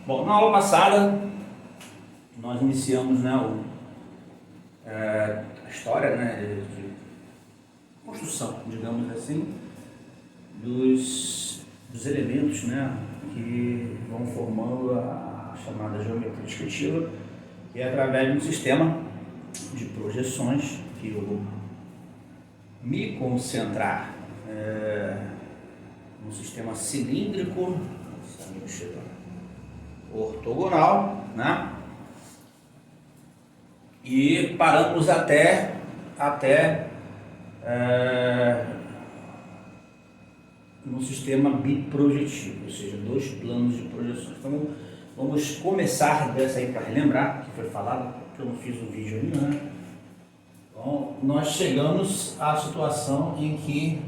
Bom, na aula passada nós iniciamos, né, a história, né, de construção, digamos assim, dos elementos, né, que vão formando a chamada geometria descritiva, que é através de um sistema de projeções que eu vou me concentrar no sistema cilíndrico, ortogonal, né? E paramos até no sistema biprojetivo, ou seja, dois planos de projeções. Então vamos começar dessa aí para relembrar, que foi falado, que eu não fiz um vídeo ainda, né? Então, nós chegamos à situação em que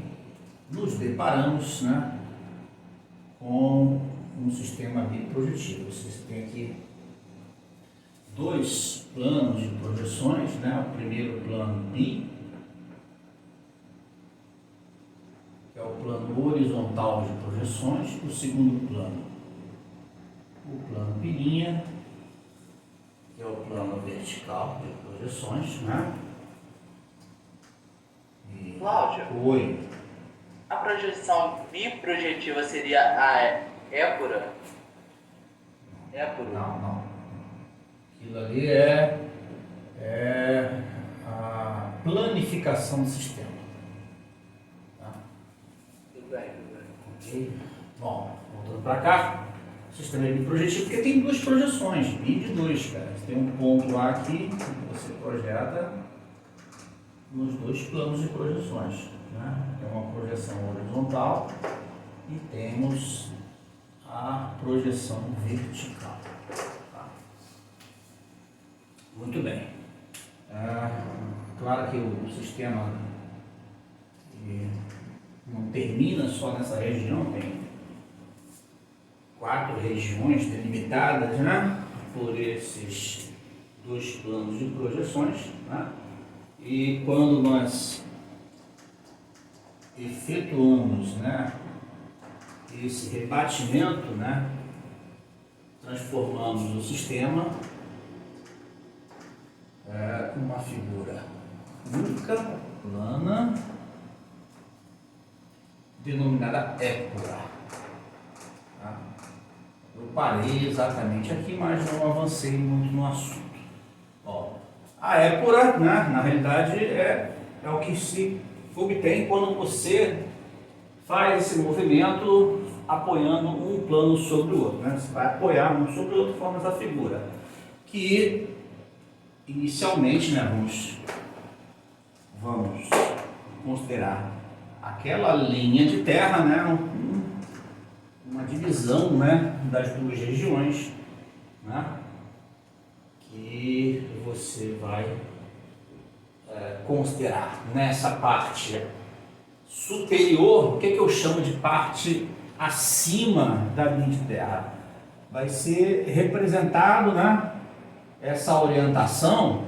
nos deparamos, né, com um sistema biprojetivo. Você tem aqui dois planos de projeções, né? O primeiro plano bi, que é o plano horizontal de projeções. O segundo plano, o plano bilinha, que é o plano vertical de projeções, né? Cláudio, Oi. a projeção biprojetiva seria a épura? Não. Aquilo ali é a planificação do sistema. Tá? Tudo bem. Ok? Bom, voltando para cá, o sistema é biprojetivo porque tem duas projeções, bi de dois, cara. Você tem um ponto A aqui, que você projeta nos dois planos de projeções, né? Tem uma projeção horizontal e temos a projeção vertical. Tá? Muito bem. Claro que o sistema não termina só nessa região, tem 4 regiões delimitadas, né, por esses dois planos de projeções, né? E quando nós efetuamos, né, esse rebatimento, né, transformamos o sistema em uma figura única, plana, denominada épura. Tá? Eu parei exatamente aqui, mas não avancei muito no assunto. Ó, a épura, né, na realidade, é o que se obtém quando você faz esse movimento apoiando um plano sobre o outro, né? Você vai apoiar um sobre o outro, forma essa figura, que inicialmente, né, vamos considerar aquela linha de terra, né, uma divisão, né, das duas regiões, né, que você vai considerar nessa parte superior. O que eu chamo de parte acima da linha de terra? Vai ser representado, né, essa orientação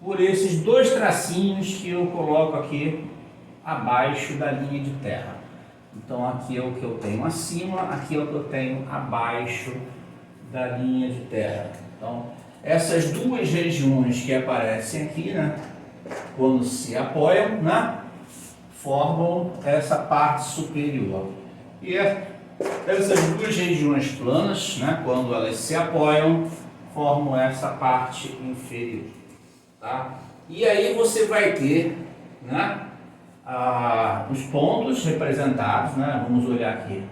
por esses dois tracinhos que eu coloco aqui abaixo da linha de terra. Então aqui é o que eu tenho acima, aqui é o que eu tenho abaixo da linha de terra. Então essas duas regiões que aparecem aqui, né, quando se apoiam, né, formam essa parte superior. E essas duas regiões planas, né, quando elas se apoiam, formam essa parte inferior. Tá? E aí você vai ter, né, os pontos representados, né? Vamos olhar aqui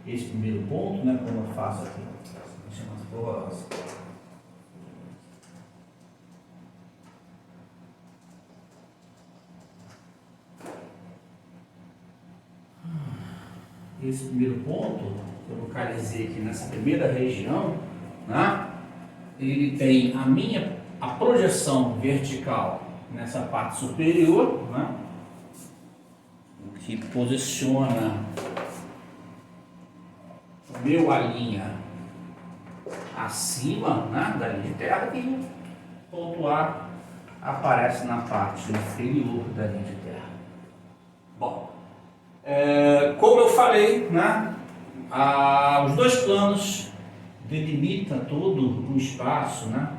esse primeiro ponto, né, como eu faço aqui. Esse primeiro ponto, que eu localizei aqui nessa primeira região, né, ele tem a projeção vertical nessa parte superior, né, que posiciona o meu alinha acima, né, da linha de terra, e o ponto A aparece na parte inferior da linha de terra. Bom, como eu falei, né, os dois planos delimita todo o espaço, né,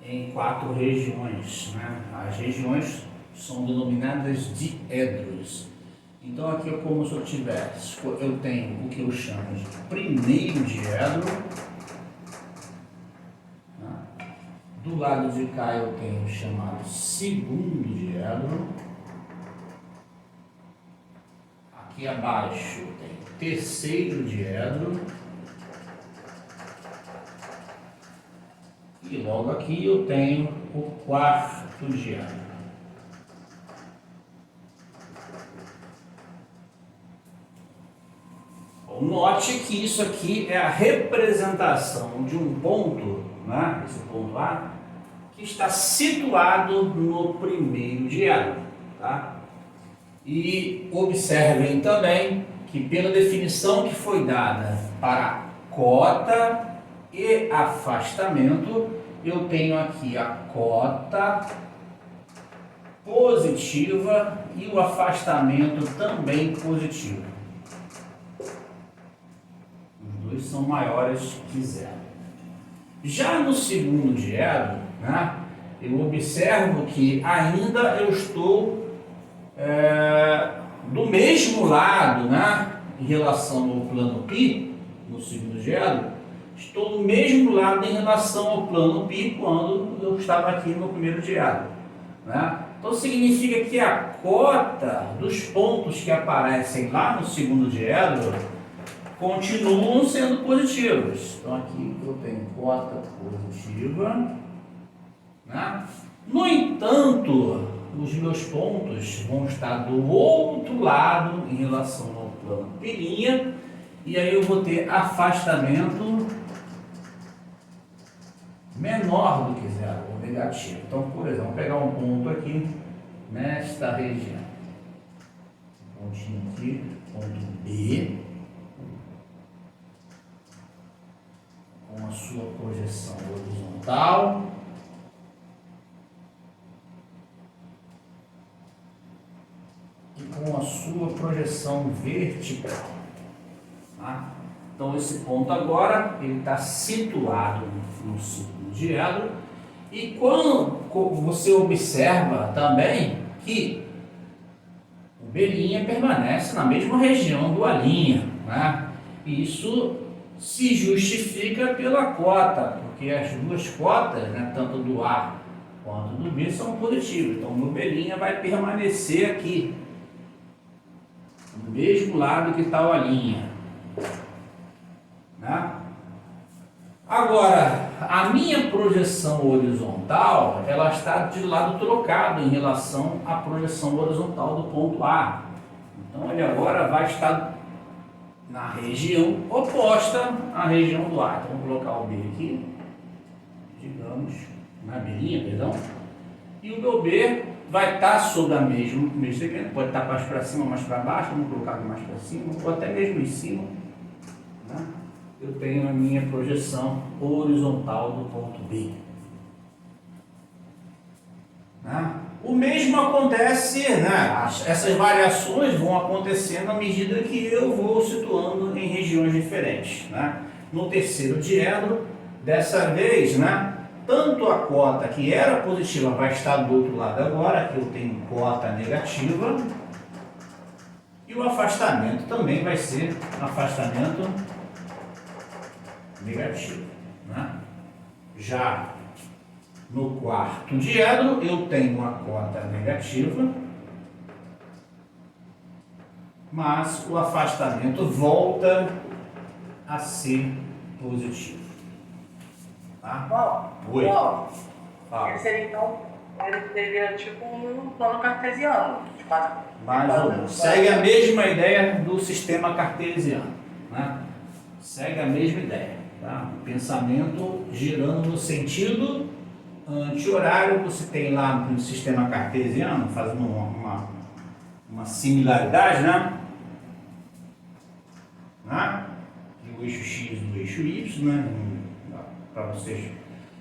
em 4 regiões, né? As regiões são denominadas diedros. Então aqui é como se eu tivesse, eu tenho o que eu chamo de primeiro diedro, né? Do lado de cá eu tenho o chamado segundo diedro, aqui abaixo eu tenho o terceiro diedro, e logo aqui eu tenho o quarto diedro. Note que isso aqui é a representação de um ponto, né, esse ponto A, que está situado no primeiro diedro, tá? E observem também que pela definição que foi dada para cota e afastamento, eu tenho aqui a cota positiva e o afastamento também positivo. Os dois são maiores que zero. Já no segundo diedro, né, eu observo que ainda eu estou do mesmo lado, né, em relação ao plano π, no segundo diedro, estou do mesmo lado em relação ao plano π quando eu estava aqui no primeiro diedro, né? Então significa que a cota dos pontos que aparecem lá no segundo diedro continuam sendo positivos. Então aqui eu tenho cota positiva, né? No entanto, os meus pontos vão estar do outro lado em relação ao plano π', e aí eu vou ter afastamento menor do que zero, ou negativo. Então, por exemplo, vou pegar um ponto aqui nesta região. Pontinho aqui, ponto B, com a sua projeção horizontal. E com a sua projeção vertical. Tá? Então esse ponto agora, ele está situado no segundo diedro, e quando você observa também que o B' permanece na mesma região do A', né? E isso se justifica pela cota, porque as duas cotas, né, tanto do A quanto do B, são positivas. Então o meu B' vai permanecer aqui, do mesmo lado que está o A', né? Agora, a minha projeção horizontal, ela está de lado trocado em relação à projeção horizontal do ponto A. Então ele agora vai estar na região oposta à região do A. Então vamos colocar o B aqui, digamos, na B', perdão, e o meu B vai estar sobre a mesma segmento, pode estar mais para cima, mais para baixo, vamos colocar aqui mais para cima, ou até mesmo em cima, né? Eu tenho a minha projeção horizontal do ponto B. Né? O mesmo acontece, né? Essas variações vão acontecendo à medida que eu vou situando em regiões diferentes. Né? No terceiro diedro, dessa vez, né, tanto a cota que era positiva vai estar do outro lado agora, que eu tenho cota negativa, e o afastamento também vai ser afastamento negativo. Né? Já no quarto diedro, eu tenho uma cota negativa, mas o afastamento volta a ser positivo. Tá? Oi. Ele seria então, ele teria tipo um plano cartesiano. Mais ou menos. Segue a mesma ideia do sistema cartesiano. Né? Segue a mesma ideia. Tá? O pensamento girando no sentido anti-horário, você tem lá no sistema cartesiano, fazendo uma similaridade, né? E o eixo X do eixo Y, né? Para vocês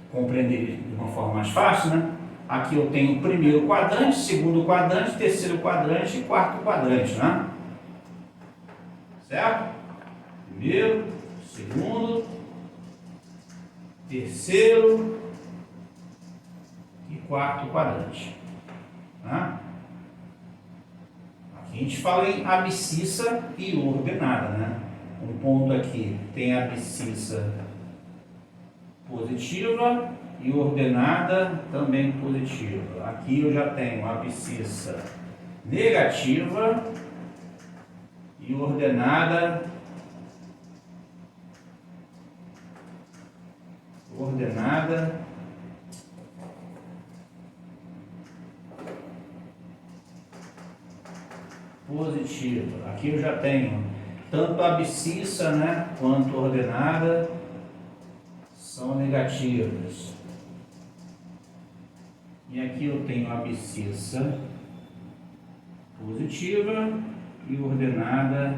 compreenderem de uma forma mais fácil, né? Aqui eu tenho o primeiro quadrante, segundo quadrante, terceiro quadrante e quarto quadrante, né? Certo? Primeiro, segundo, terceiro e quarto quadrante. Tá? Aqui a gente fala em abscissa e ordenada, né? Um ponto aqui tem abscissa positiva e ordenada também positiva. Aqui eu já tenho abscissa negativa e ordenada positiva. Aqui eu já tenho tanto a abscissa, né, quanto ordenada são negativas. E aqui eu tenho a abscissa positiva e ordenada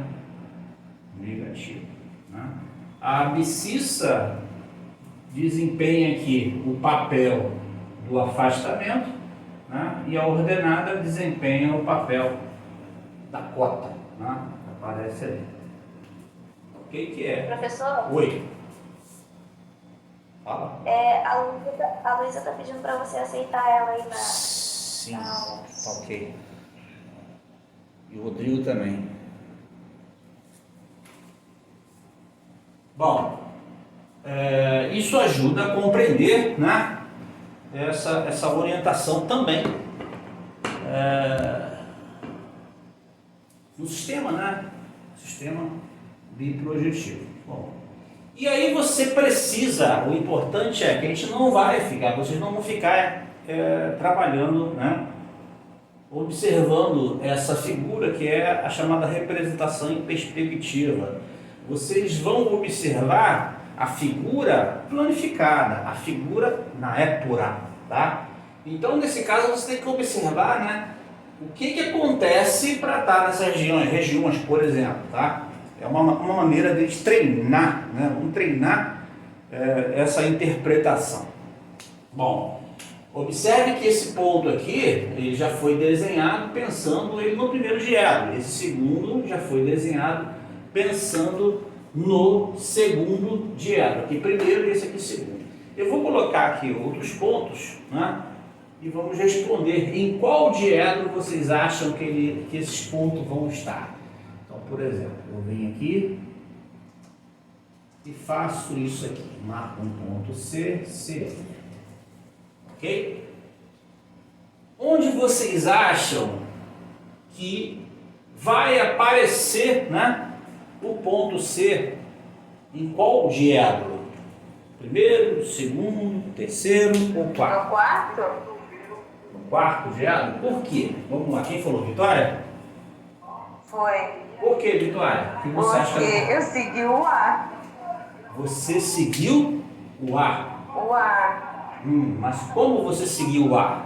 negativa. Né? A abscissa desempenha aqui o papel do afastamento, né? E a ordenada desempenha o papel da cota, né? Aparece ali. O que é? Professor? Oi. Fala. A Luísa está pedindo para você aceitar ela aí na Sim, aula. ok. E o Rodrigo também. Bom, isso ajuda a compreender, né, essa orientação também no sistema, né? Sistema biprojetivo. Bom, e aí você precisa, o importante é que a gente não vai ficar, vocês não vão ficar trabalhando, né, observando essa figura que é a chamada representação em perspectiva. Vocês vão observar a figura planificada, a figura na épura, tá? Então, nesse caso, você tem que observar, né, o que acontece para estar nessas regiões, por exemplo, tá? É uma maneira de treinar, né? Vamos treinar essa interpretação. Bom, observe que esse ponto aqui, ele já foi desenhado pensando ele no primeiro diálogo. Esse segundo já foi desenhado pensando no segundo diálogo. Aqui primeiro e esse aqui segundo. Eu vou colocar aqui outros pontos, né? E vamos responder em qual diálogo vocês acham que esses pontos vão estar. Então, por exemplo, eu venho aqui e faço isso aqui. Marco um ponto C, C. Ok? Onde vocês acham que vai aparecer, né, o ponto C em qual diálogo? Primeiro, segundo, terceiro ou quarto? No quarto? No quarto diálogo? Por quê? Vamos lá, quem falou? Vitória? Foi. Por que, Vitória? O que você acha? Porque eu segui o A. Você seguiu o A. O A Mas como você seguiu o A?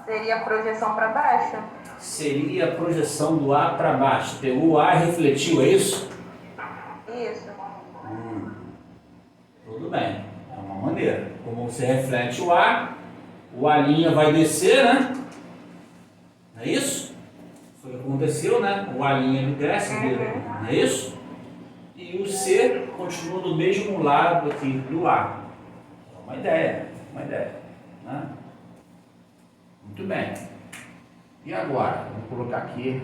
seria a projeção para baixo. Seria a projeção do A para baixo. Pegou o A e refletiu, é isso? Isso. Tudo bem, é uma maneira. Como você reflete o A vai descer, né? Não é isso? Foi o que aconteceu, né? O A desce, não é isso? E o C continua do mesmo lado aqui do A. É uma ideia, né? Muito bem. E agora? Vou colocar aqui.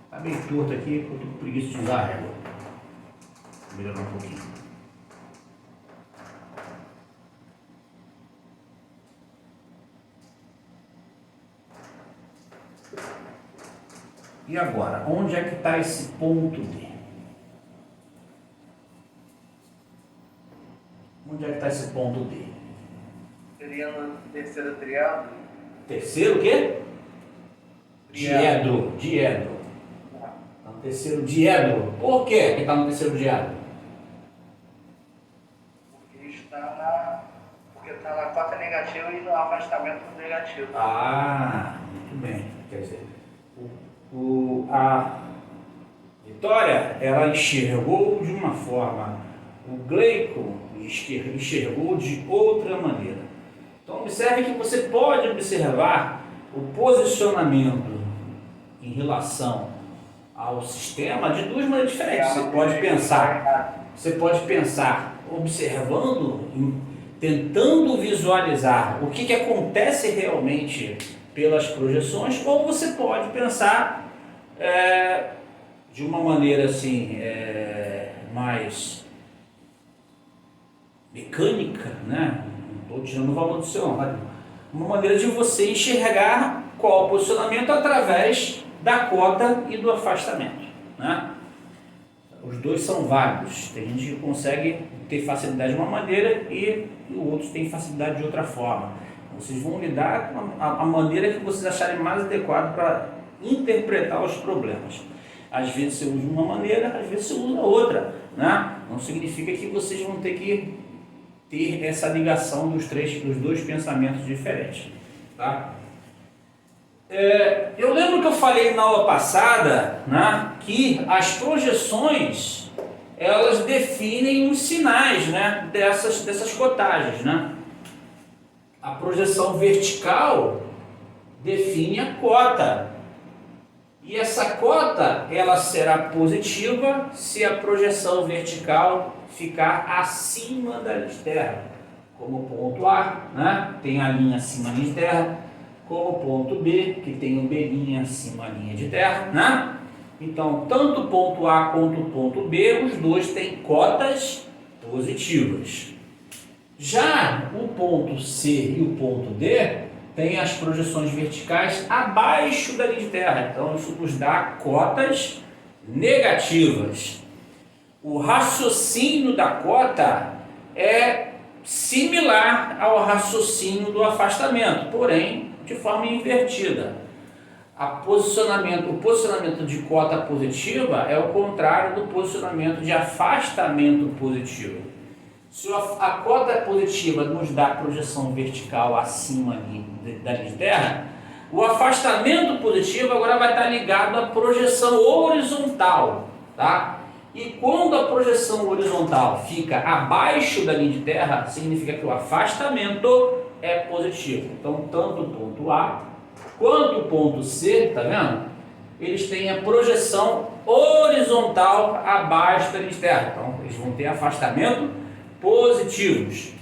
Está bem torto aqui, porque eu estou com preguiça de usar a régua. Vou melhorar um pouquinho. E agora? Onde é que está esse ponto D? Onde é que está esse ponto D? Seria no terceiro triângulo. Terceiro o quê? Diedro. Está no terceiro diedro. Por quê que está no terceiro diedro? Porque está na cota negativa e no afastamento negativo. Ah, muito bem. Quer dizer, a Vitória, ela enxergou de uma forma, o Gleico enxergou de outra maneira. Então, observe que você pode observar o posicionamento em relação ao sistema de duas maneiras diferentes. Você pode pensar você pode pensar observando, tentando visualizar o que acontece realmente pelas projeções, ou você pode pensar de uma maneira assim, mais mecânica, né? Não estou tirando o valor do seu olho. Uma maneira de você enxergar qual o posicionamento através da cota e do afastamento, né? Os dois são válidos. Tem gente que consegue ter facilidade de uma maneira e outros têm facilidade de outra forma. Vocês vão lidar com a maneira que vocês acharem mais adequada para interpretar os problemas. Às vezes você usa uma maneira, às vezes você usa outra, né? Não significa que vocês vão ter que ter essa ligação dos dois pensamentos diferentes, tá? Eu lembro que eu falei na aula passada, né, que as projeções elas definem os sinais, né, dessas cotagens, né? A projeção vertical define a cota. E essa cota, ela será positiva se a projeção vertical ficar acima da linha de terra. Como ponto A, né, tem a linha acima da linha de terra, como ponto B, que tem o B' acima da linha de terra, né? Então, tanto o ponto A quanto o ponto B, os dois têm cotas positivas. Já o ponto C e o ponto D tem as projeções verticais abaixo da linha de terra, então isso nos dá cotas negativas. O raciocínio da cota é similar ao raciocínio do afastamento, porém de forma invertida. O posicionamento de cota positiva é o contrário do posicionamento de afastamento positivo. Se a cota positiva nos dá projeção vertical acima da linha de terra, o afastamento positivo agora vai estar ligado à projeção horizontal, tá? E quando a projeção horizontal fica abaixo da linha de terra, significa que o afastamento é positivo. Então, tanto o ponto A quanto o ponto C, tá vendo? Eles têm a projeção horizontal abaixo da linha de terra. Então, eles vão ter afastamento positivos.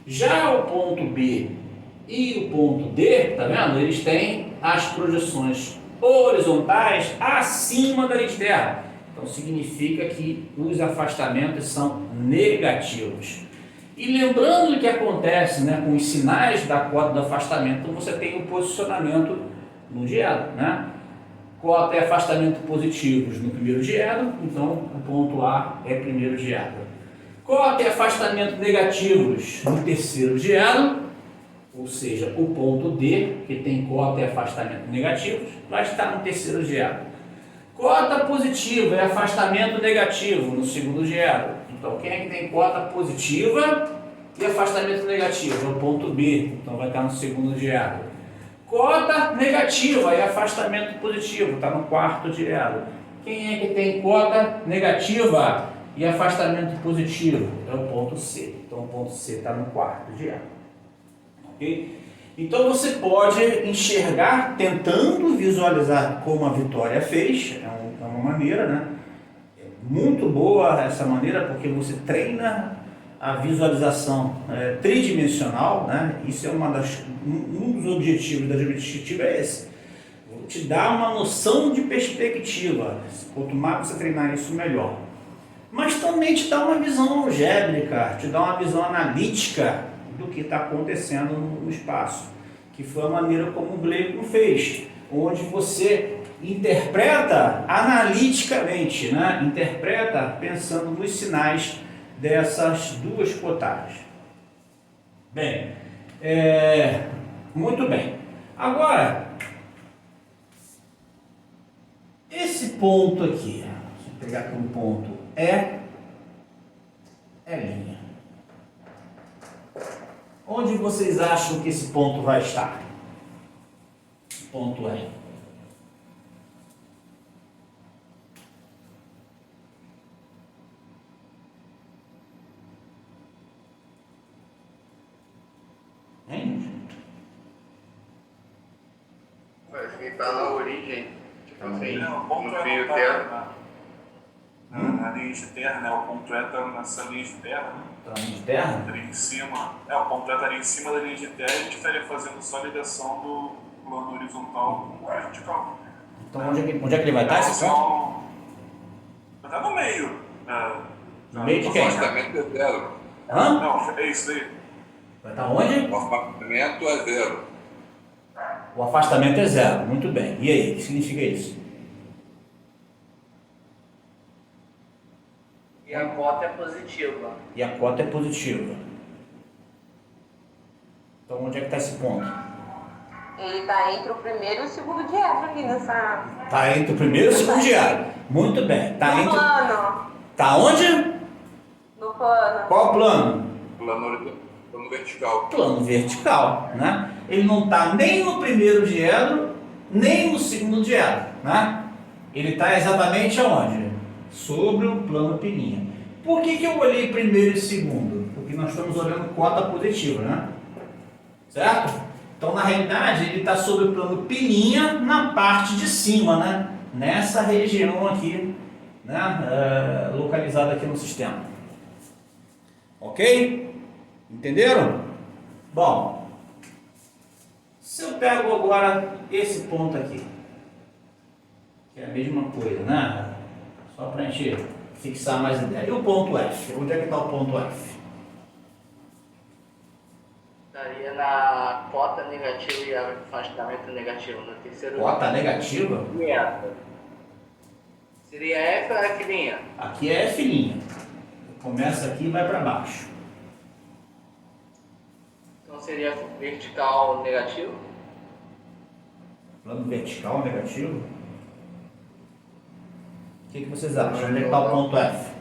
Já o ponto B e o ponto D, tá vendo? Eles têm as projeções horizontais acima da linha de terra. Então significa que os afastamentos são negativos. E lembrando o que acontece, né, com os sinais da cota do afastamento, você tem o posicionamento no dielo, né? Cota e afastamento positivos no primeiro dielo, então o ponto A é primeiro dielo. Cota e afastamento negativos no terceiro dielo, ou seja, o ponto D, que tem cota e afastamento negativos, vai estar no terceiro dielo. Cota positiva e afastamento negativo no segundo dielo. Então, quem é que tem cota positiva e afastamento negativo? É o ponto B, então vai estar no segundo dielo. Cota negativa e afastamento positivo, está no quarto dielo. Quem é que tem cota negativa e afastamento positivo? É o ponto C. Então, o ponto C está no quarto dielo. Ok? Então você pode enxergar, tentando visualizar como a Vitória fez, é uma maneira, né? É muito boa essa maneira, porque você treina a visualização tridimensional, né? Isso é um dos objetivos da geometria descritiva é esse. Vou te dar uma noção de perspectiva. Quanto mais você treinar isso, melhor. Mas também te dá uma visão algébrica, te dá uma visão analítica do que está acontecendo no espaço, que foi a maneira como o Gleickman fez, onde você interpreta analiticamente, né? Interpreta pensando nos sinais dessas duas cotagens. Bem, muito bem. Agora, esse ponto aqui, deixa eu pegar aqui um ponto, é linha. Onde vocês acham que esse ponto vai estar? Ponto E. Hein? Parece que está na origem. Tipo assim, Não, o ponto no é fio não terra. na linha de terra, né? O ponto E está nessa linha de terra, né? Tá na linha de terra? Ali em cima. O ponto E estaria em cima da linha de terra e a gente estaria fazendo só a ligação do plano horizontal com o vertical. Então onde é que ele vai estar esse ponto? Vai estar no meio. No meio de O quem? afastamento é zero. Hã? Não, é isso aí. Vai estar onde? O afastamento é zero. O afastamento é zero. Muito bem. E aí, o que significa isso? E a cota é positiva. E a cota é positiva. Então onde é que está esse ponto? Ele está entre o primeiro e o segundo diámetro ali nessa. Está entre o primeiro e o segundo diário. Muito bem. Está No entre. plano. Está onde? No plano. Qual plano? Plano vertical. Plano vertical, né? Ele não está nem no primeiro diedro, nem no segundo diedro, né? Ele está exatamente aonde? Sobre o plano pininha. Por que eu olhei primeiro e segundo? Porque nós estamos olhando cota positiva, né? Certo? Então, na realidade, ele está sobre o plano pininha na parte de cima, né? Nessa região aqui, né? Localizada aqui no sistema. Ok? Entenderam? Bom, se eu pego agora esse ponto aqui, que é a mesma coisa, né? Só para a gente fixar mais ideia. E o ponto F? Onde é que está o ponto F? Estaria na cota negativa e afastamento negativo, no terceiro. Cota negativa? Direto. Seria F ou F'? Aqui é F'. Começa aqui e vai para baixo. Então seria vertical negativo? Plano vertical negativo? O que vocês acham? Onde é que está o ponto F?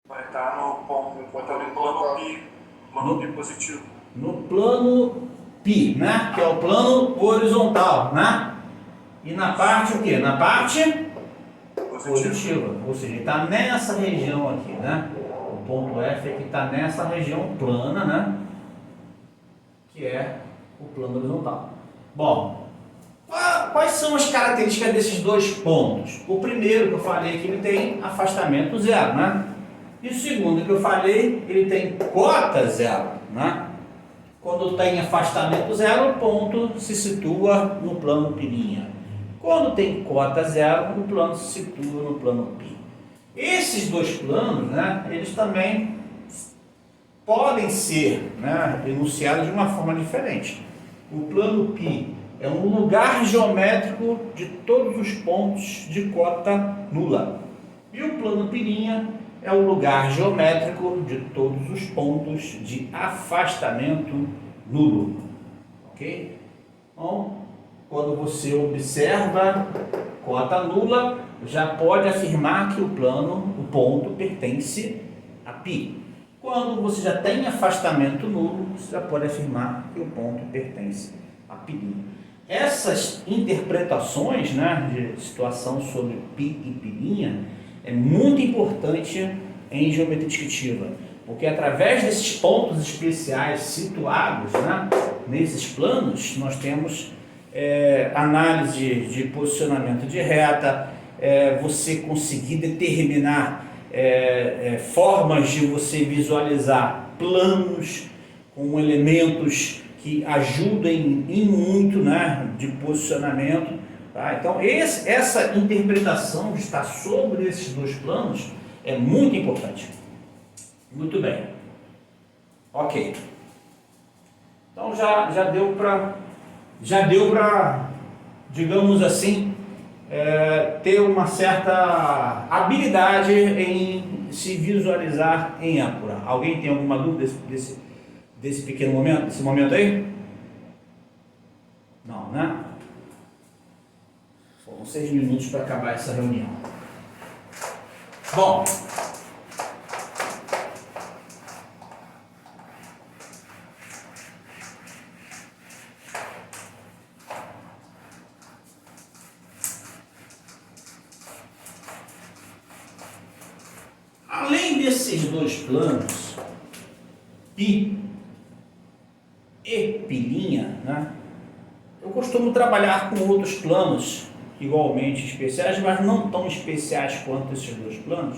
Vai estar no ponto, vai estar no plano pi. Plano pi positivo. No plano Pi, né? Que é o plano horizontal, né? E na parte o quê? Na parte positiva. Ou seja, ele está nessa região aqui, né? O ponto F é que está nessa região plana, né? Que é o plano horizontal. Bom, quais são as características desses dois pontos? O primeiro que eu falei é que ele tem afastamento zero, né? E o segundo que eu falei, ele tem cota zero, né? Quando tem afastamento zero, o ponto se situa no plano pininha. Quando tem cota zero, o plano se situa no plano pi. Esses dois planos, né, eles também podem ser, né, enunciados de uma forma diferente. O plano pi é um lugar geométrico de todos os pontos de cota nula. E o plano pininha é o lugar geométrico de todos os pontos de afastamento nulo. Ok? Então, quando você observa cota nula, já pode afirmar que o ponto pertence a π. Quando você já tem afastamento nulo, você já pode afirmar que o ponto pertence a π'. Essas interpretações, né, de situação sobre π e π' é muito importante em geometria descritiva, porque através desses pontos especiais situados, né, nesses planos, nós temos análise de posicionamento de reta, você conseguir determinar formas de você visualizar planos com elementos que ajudem em muito, né, de posicionamento. Tá? Então, essa interpretação de estar sobre esses dois planos é muito importante. Muito bem. Ok. Então, já deu para, digamos assim, ter uma certa habilidade em se visualizar em âncora. Alguém tem alguma dúvida desse pequeno momento, desse momento aí? Não, né? Foram 6 minutos para acabar essa reunião. Bom, além desses dois planos, π e π', né, costumo trabalhar com outros planos igualmente especiais, mas não tão especiais quanto esses dois planos,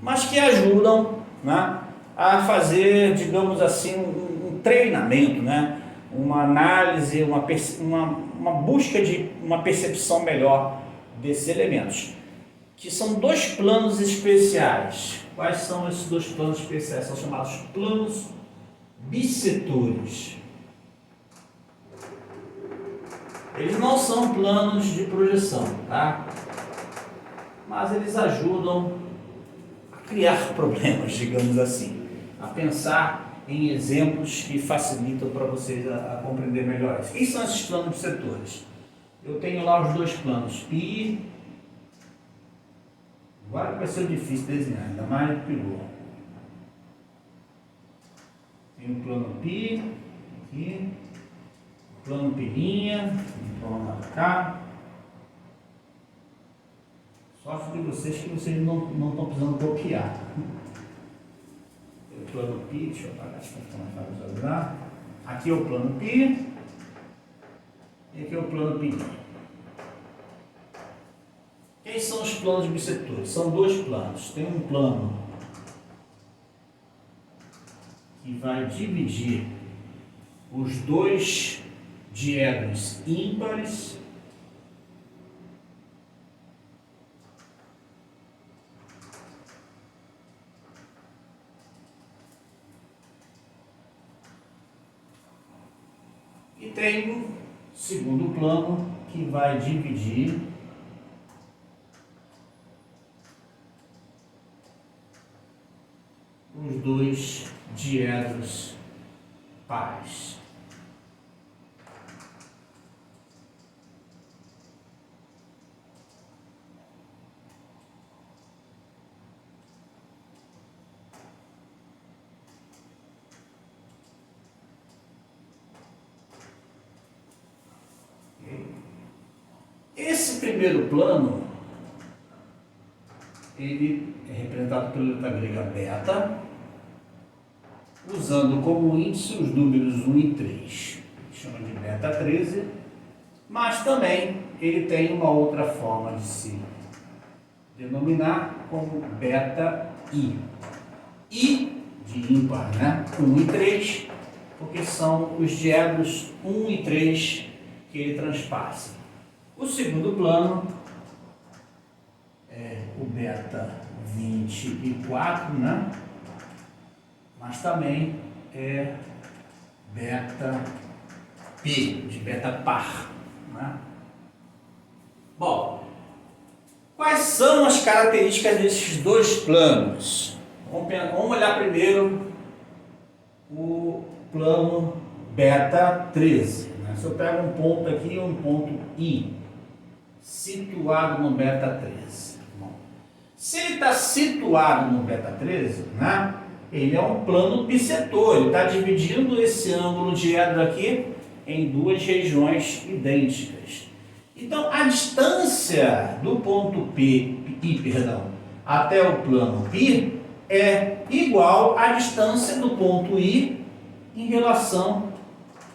mas que ajudam, né, a fazer, digamos assim, um treinamento, né, uma análise, uma busca de uma percepção melhor desses elementos, que são dois planos especiais. Quais são esses dois planos especiais? São chamados planos bissetores. Eles não são planos de projeção, tá? Mas eles ajudam a criar problemas, digamos assim, a pensar em exemplos que facilitam para vocês a compreender melhor isso. Quem são esses planos bissetores? Eu tenho lá os dois planos, π. Agora vai ser difícil desenhar, ainda mais no piloto. Tem o plano π aqui, o plano pilinha, vamos lá cá. Sorte de vocês que vocês não estão precisando copiar. Tem o plano π, deixa eu apagar isso para ficar mais fácil de olhar. Aqui é o plano π e aqui é o plano pilinha. Quem são os planos bissetores? São dois planos. Tem um plano que vai dividir os dois diédrons ímpares e tem um segundo plano que vai dividir os dois diédrons pares. Esse primeiro plano, ele é representado pela letra grega beta, usando como índice os números 1 e 3, chama de beta 13, mas também ele tem uma outra forma de se denominar como beta I. I de ímpar, né? 1 e 3, porque são os diédrons 1 e 3 que ele transpassa. O segundo plano é o beta 24, né? Mas também é beta P, de beta par, né? Bom, quais são as características desses dois planos? Vamos olhar primeiro o plano beta 13. Né? Se eu pego um ponto aqui, um ponto I, situado no beta 13. Bom, se ele está situado no beta 13, né? Ele é um plano bissetor, ele está dividindo esse ângulo diédro aqui em duas regiões idênticas. Então, a distância do ponto até o plano π é igual à distância do ponto I em relação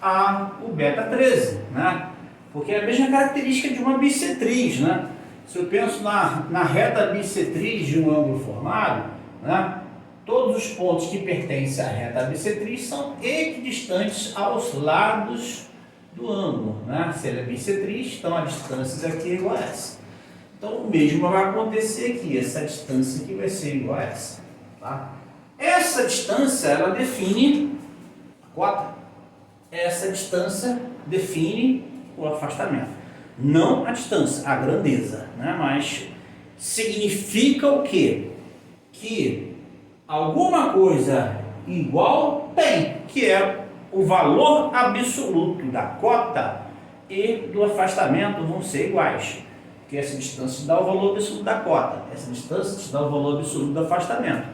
ao beta 13, né? Porque é a mesma característica de uma bissetriz, né? Se eu penso na reta bissetriz de um ângulo formado, né? Todos os pontos que pertencem à reta bissetriz são equidistantes aos lados do ângulo, né? Se ela é bissetriz, então a distância daqui é igual a essa. Então o mesmo vai acontecer aqui, essa distância aqui vai ser igual a essa, tá? Essa distância, ela define a cota. Essa distância define o afastamento. Não a distância, a grandeza, né? Mas significa o quê? Que alguma coisa igual tem, que é o valor absoluto da cota e do afastamento vão ser iguais. Porque essa distância te dá o valor absoluto da cota, essa distância te dá o valor absoluto do afastamento.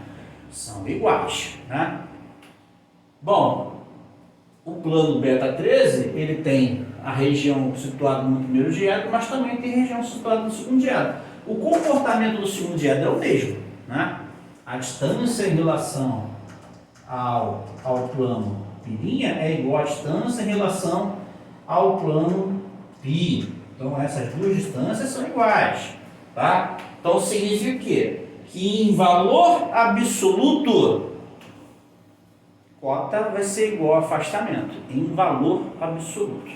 São iguais, né? Bom, o plano beta 13, ele tem a região situada no primeiro diédro, mas também tem região situada no segundo diédro. O comportamento do segundo diédro é o mesmo, né? A distância em relação ao plano pilinha é igual à distância em relação ao plano π. Então essas duas distâncias são iguais, tá? Então significa o quê? Que em valor absoluto, cota vai ser igual a afastamento, em valor absoluto.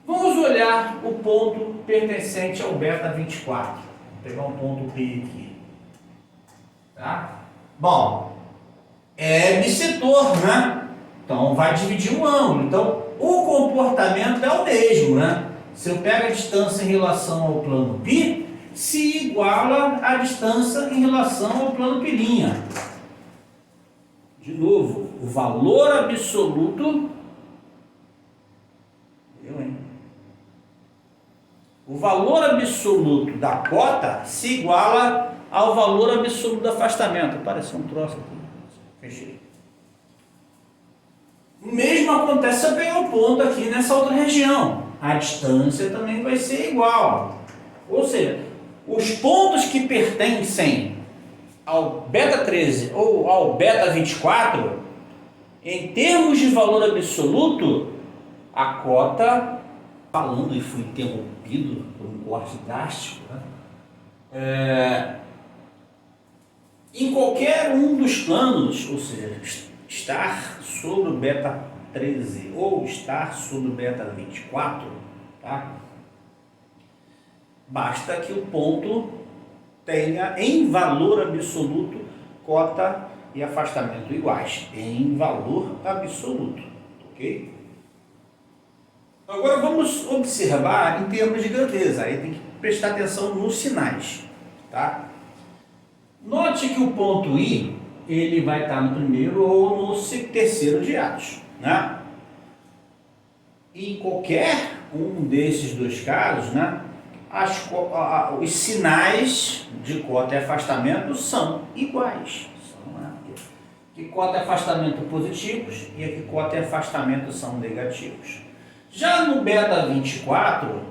Vamos olhar o ponto pertencente ao beta 24. Vou pegar um ponto P aqui. Tá? Bom, é bissetor, né? Então vai dividir um ângulo. Então o comportamento é o mesmo, né? Se eu pego a distância em relação ao plano π, se iguala a distância em relação ao plano π'. De novo, o valor absoluto. O valor absoluto da cota se iguala ao valor absoluto do afastamento. Apareceu um troço aqui. Fechei. O mesmo acontece se eu pegar o ponto aqui nessa outra região. A distância também vai ser igual. Ou seja, os pontos que pertencem ao beta 13 ou ao beta 24, em termos de valor absoluto, a cota, falando e fui interrompido por um corte drástico, né? Em qualquer um dos planos, ou seja, estar sobre o beta 13 ou estar sobre o beta 24, tá? Basta que o ponto tenha em valor absoluto cota e afastamento iguais, em valor absoluto, ok? Agora vamos observar em termos de grandeza, aí tem que prestar atenção nos sinais, tá? Note que o ponto I, ele vai estar no primeiro ou no terceiro de atos, né? Em qualquer um desses dois casos, né, os sinais de cota e afastamento são iguais. Aqui cota e afastamento positivos e aqui cota e afastamento são negativos. Já no beta 24,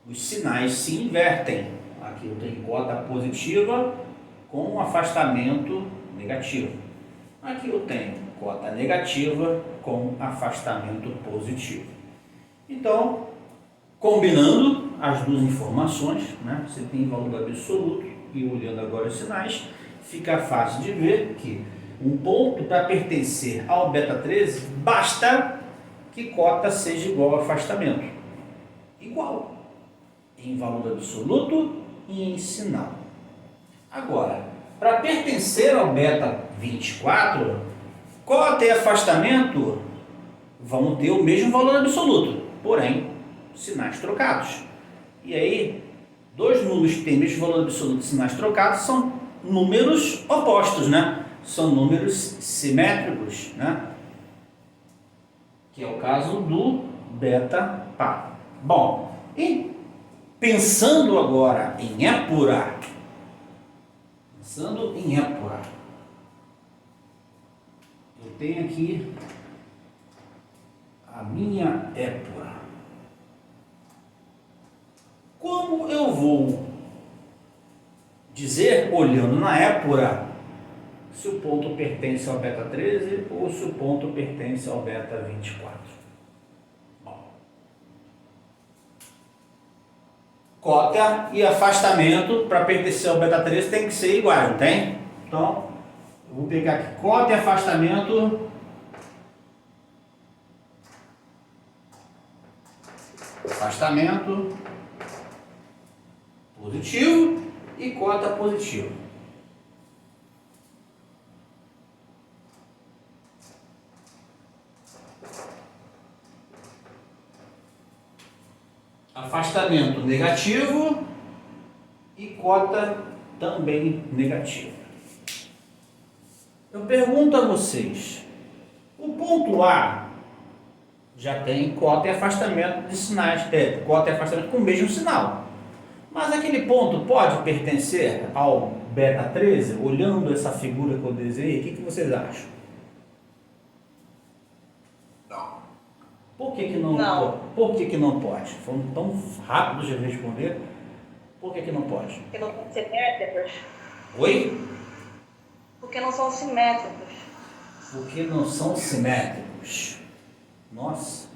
os sinais se invertem. Aqui eu tenho cota positiva com afastamento negativo. Aqui eu tenho cota negativa com afastamento positivo. Então, combinando as duas informações, né, você tem valor absoluto e olhando agora os sinais, fica fácil de ver que um ponto para pertencer ao beta 13, basta que cota seja igual ao afastamento. Igual. Em valor absoluto e em sinal. Agora, para pertencer ao beta 24, cota e afastamento vão ter o mesmo valor absoluto, porém, sinais trocados. E aí, dois números que têm o mesmo valor absoluto de sinais trocados são números opostos, né? São números simétricos, né? Que é o caso do beta pá. Bom, e pensando agora em apurar, eu tenho aqui a minha épura. Como eu vou dizer, olhando na épura, se o ponto pertence ao beta 13 ou se o ponto pertence ao beta 24? Bom, cota e afastamento para pertencer ao beta 13 tem que ser iguais, não tem? Então, eu vou pegar aqui cota e afastamento. Afastamento positivo e cota positivo. Afastamento negativo e cota também negativa. Eu pergunto a vocês, o ponto A já tem cota e afastamento de sinais, cota e afastamento com o mesmo sinal. Mas aquele ponto pode pertencer ao beta 13? Olhando essa figura que eu desenhei, o que vocês acham? Não. Por que não? Não. Por que não pode? Foram tão rápidos de responder. Por que não pode? Porque não são simétricos. Oi? Porque não são simétricos. Porque não são simétricos. Nossa.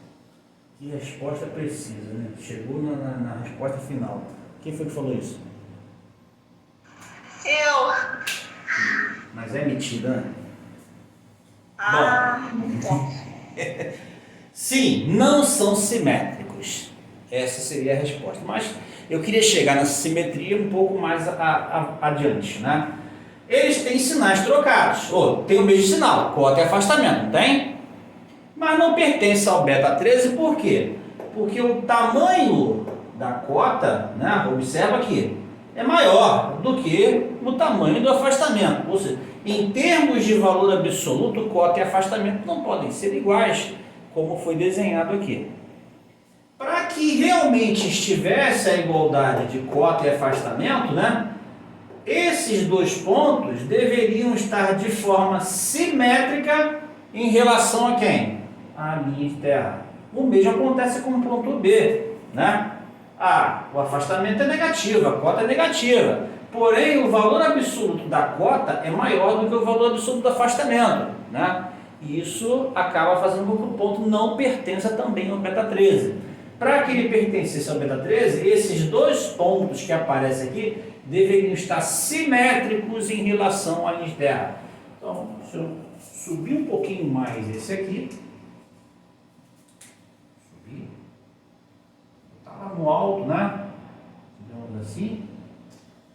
Que resposta precisa, né? Chegou na resposta final. Quem foi que falou isso? Eu. Mas é mentira, né? Bom. Sim, não são simétricos. Essa seria a resposta. Mas eu queria chegar nessa simetria um pouco mais adiante, né? Eles têm sinais trocados. Tem o mesmo sinal, cota e afastamento, não tem? Mas não pertence ao beta 13, por quê? Porque o tamanho da cota, né, observa aqui, é maior do que o tamanho do afastamento. Ou seja, em termos de valor absoluto, cota e afastamento não podem ser iguais, como foi desenhado aqui. Para que realmente estivesse a igualdade de cota e afastamento, né, esses dois pontos deveriam estar de forma simétrica em relação a quem? A linha de terra. O mesmo acontece com o ponto B, né? O afastamento é negativo, a cota é negativa. Porém, o valor absoluto da cota é maior do que o valor absoluto do afastamento, né? E isso acaba fazendo com que o ponto não pertença também ao beta 13. Para que ele pertencesse ao beta 13, esses dois pontos que aparecem aqui deveriam estar simétricos em relação à linha de terra. Então, se eu subir um pouquinho mais esse aqui, botar lá no alto, né? Digamos assim,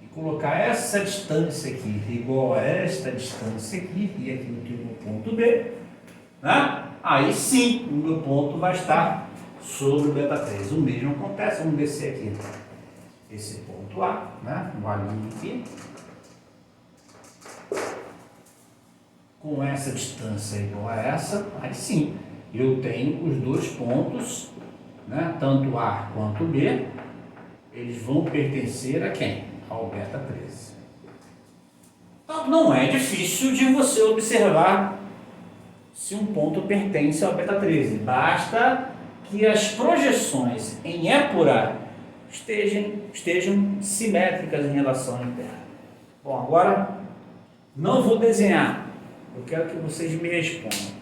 e colocar essa distância aqui igual a esta distância aqui, e aqui eu tenho o ponto B, né? Aí sim, o meu ponto vai estar sobre o beta 13. O mesmo acontece, vamos descer aqui esse ponto A, né? Uma linha aqui, com essa distância igual a essa, aí sim, eu tenho os dois pontos, né? Tanto A quanto B, eles vão pertencer a quem? Ao beta 13. Então não é difícil de você observar se um ponto pertence ao beta 13. Basta que as projeções em épura estejam simétricas em relação à Terra. Bom, agora não vou desenhar. Eu quero que vocês me respondam.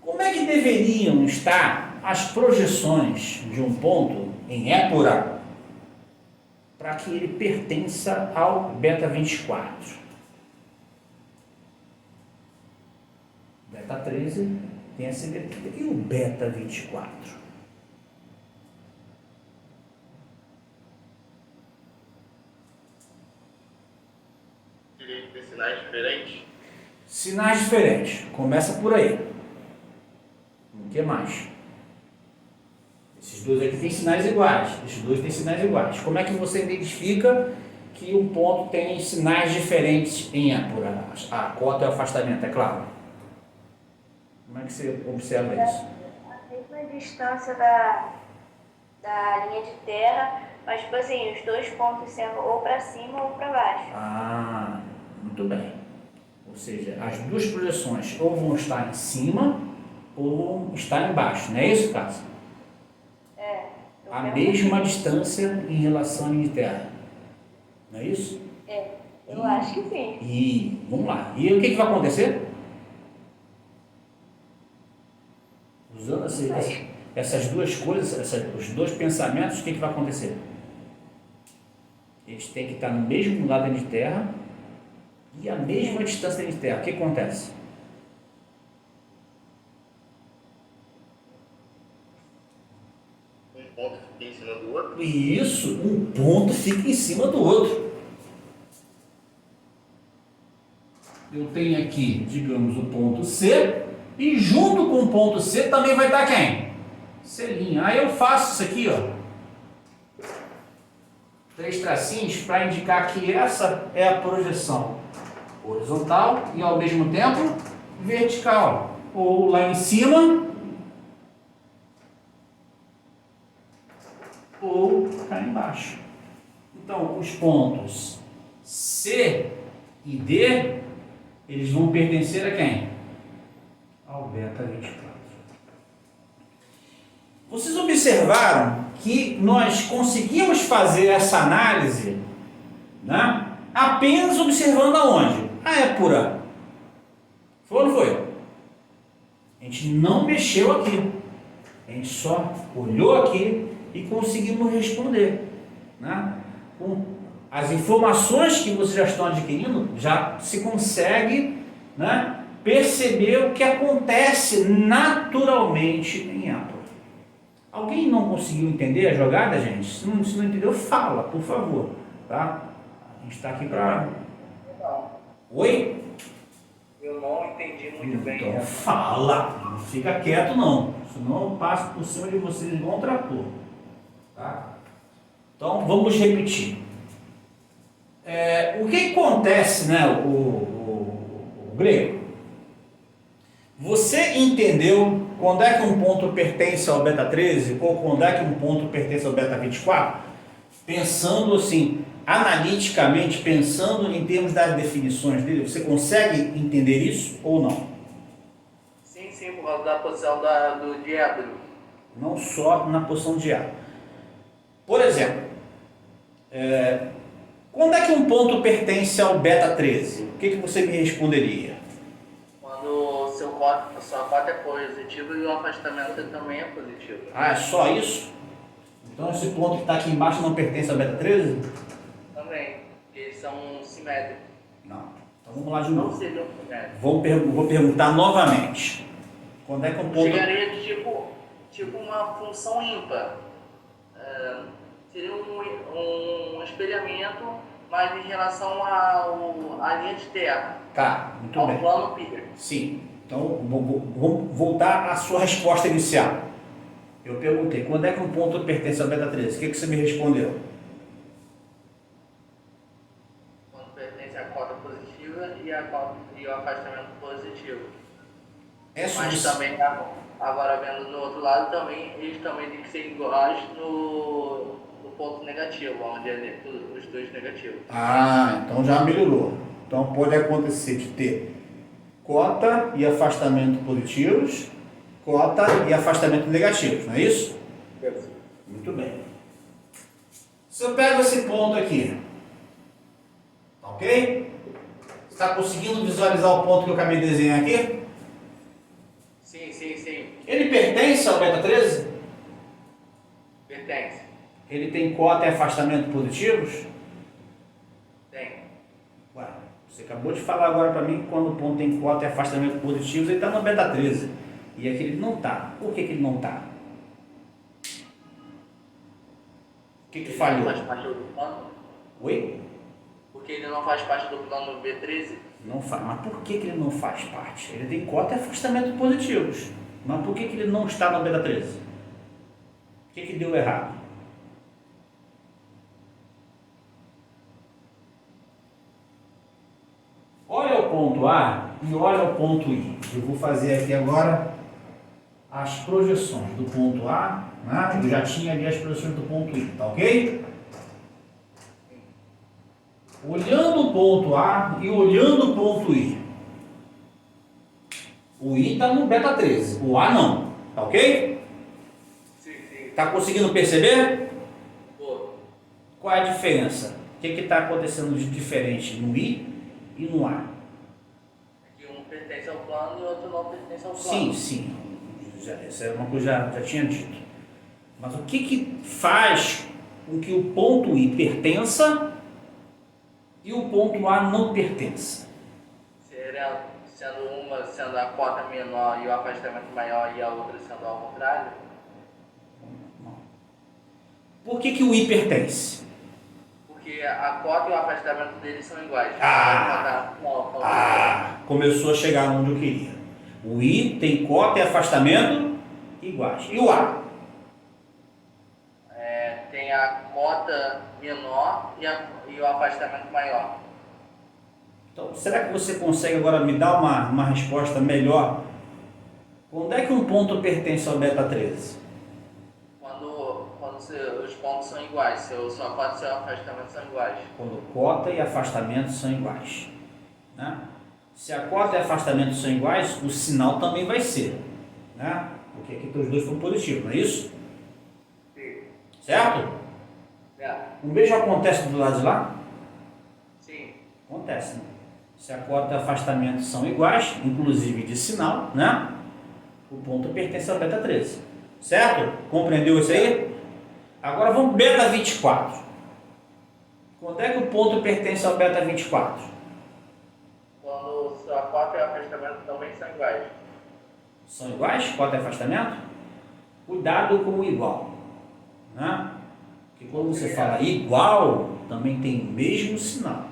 Como é que deveriam estar as projeções de um ponto em épura para que ele pertença ao beta 24? Beta 13 tem a simetria. E o beta 24? Ele tem sinais diferentes? Sinais diferentes. Começa por aí. O que mais? Esses dois aqui têm sinais iguais. Esses dois têm sinais iguais. Como é que você identifica que um ponto tem sinais diferentes em épura? A cota e o afastamento, é claro. Como é que você observa isso? A mesma distância da linha de terra, mas tipo assim, os dois pontos sendo ou para cima ou para baixo. Muito bem. Ou seja, as duas projeções ou vão estar em cima ou vão estar embaixo, não é isso, Cássio? A mesma distância em relação à linha de terra, não é isso? Eu acho que sim. E vamos lá. E o que vai acontecer? Usando essas duas coisas, os dois pensamentos, o que vai acontecer? Eles têm que estar no mesmo lado da linha de terra e a mesma distância da linha de terra. O que acontece? Um ponto fica em cima do outro? Isso, um ponto fica em cima do outro. Eu tenho aqui, digamos, o ponto C, e junto com o ponto C também vai estar quem? C'. Aí eu faço isso aqui, ó, 3 tracinhos para indicar que essa é a projeção horizontal e ao mesmo tempo vertical, ou lá em cima ou cá embaixo. Então, os pontos C e D, eles vão pertencer a quem? Ao beta 24. Vocês observaram que nós conseguimos fazer essa análise, né, apenas observando aonde? A épura. Foi ou não foi? A gente não mexeu aqui. A A gente só olhou aqui e conseguimos responder, né? Com as informações que vocês já estão adquirindo, já se consegue, né, perceber o que acontece naturalmente em Apple. Alguém não conseguiu entender a jogada, gente? Se não entendeu, fala, por favor, tá? A gente está aqui para... Não, Oi? eu não entendi muito bem. Então fala, não fica quieto não, senão eu passo por cima de vocês igual um trator, tá? Então vamos repetir. O que acontece, né, o grego? Você entendeu quando é que um ponto pertence ao beta 13 ou quando é que um ponto pertence ao beta 24? Pensando assim, analiticamente, pensando em termos das definições dele, você consegue entender isso ou não? Sim, por causa da posição do diedro. Não só na posição de A. Por exemplo, quando é que um ponto pertence ao beta 13? O que você me responderia? Quando sua cota é positiva e o afastamento também é positivo. Ah, é só isso? Então esse ponto que está aqui embaixo não pertence ao beta 13? Também, eles são simétricos. Não. Então vamos lá de Não novo. seriam simétricos. Vou perguntar novamente. Quando é que um ponto... Chegaria de tipo uma função ímpar. Seria um espelhamento, mas em relação à linha de terra, Tá, muito ao bem. plano pi. Sim. Então vamos voltar à sua resposta inicial. Eu perguntei, quando é que um ponto pertence ao beta 13? O que você me respondeu? Quando pertence à cota positiva e o afastamento positivo. É Mas suficiente. também, agora vendo do outro lado, eles também têm que ser iguais no ponto negativo, onde é os dois negativos. Ah, então já melhorou. Então pode acontecer de ter cota e afastamento positivos, cota e afastamento negativos, não é isso? Muito bem. Se eu pego esse ponto aqui, ok? Você está conseguindo visualizar o ponto que eu acabei de desenhar aqui? Sim. Ele pertence ao beta 13? Pertence. Ele tem cota e afastamento positivos? Tem. Ué, você acabou de falar agora para mim que quando o ponto tem cota e afastamento positivos, ele está no beta 13. E aqui ele não está. Por que ele não está? O que falhou? Ele não faz parte do plano? Oi? Porque ele não faz parte do plano B13? Não faz. Mas por que ele não faz parte? Ele tem cota e afastamento positivos. Mas por que ele não está no beta 13? O que deu errado? Olha o ponto A e olha o ponto I. Eu vou fazer aqui agora as projeções do ponto A, né? Eu já tinha ali as projeções do ponto I, tá ok? Olhando o ponto A e olhando o ponto I. O I está no beta 13, o A não, tá ok? Sim. Tá conseguindo perceber? Pô, Qual é a diferença? O que está acontecendo de diferente no I e no A? é que um pertence ao plano e o outro não pertence ao plano. Sim. Essa é uma coisa que já tinha dito. Mas o que faz com que o ponto I pertença e o ponto A não pertença? Sendo a cota menor e o afastamento maior e a outra sendo ao contrário? Por que o I pertence? Porque a cota e o afastamento deles são iguais. Começou a chegar onde eu queria. O I tem cota e afastamento iguais. E o A? Tem a cota menor e o afastamento maior. Então, será que você consegue agora me dar uma resposta melhor? Quando é que um ponto pertence ao beta 13? Quando os pontos são iguais, sua cota e seu afastamento são iguais. Quando cota e afastamento são iguais, né? Se a cota e afastamento são iguais, o sinal também vai ser, né? Porque aqui os dois são positivos, não é isso? Sim. Certo? Um beijo acontece do lado de lá? Sim. Acontece, né? Se a cota e afastamento são iguais, inclusive de sinal, né? O ponto pertence ao beta 13. Certo? Compreendeu isso aí? Agora vamos beta 24. Quando é que o ponto pertence ao beta 24? Quando a cota e o afastamento também são iguais. São iguais? Cota e afastamento? Cuidado com o igual. Né? Porque quando você fala igual, também tem o mesmo sinal.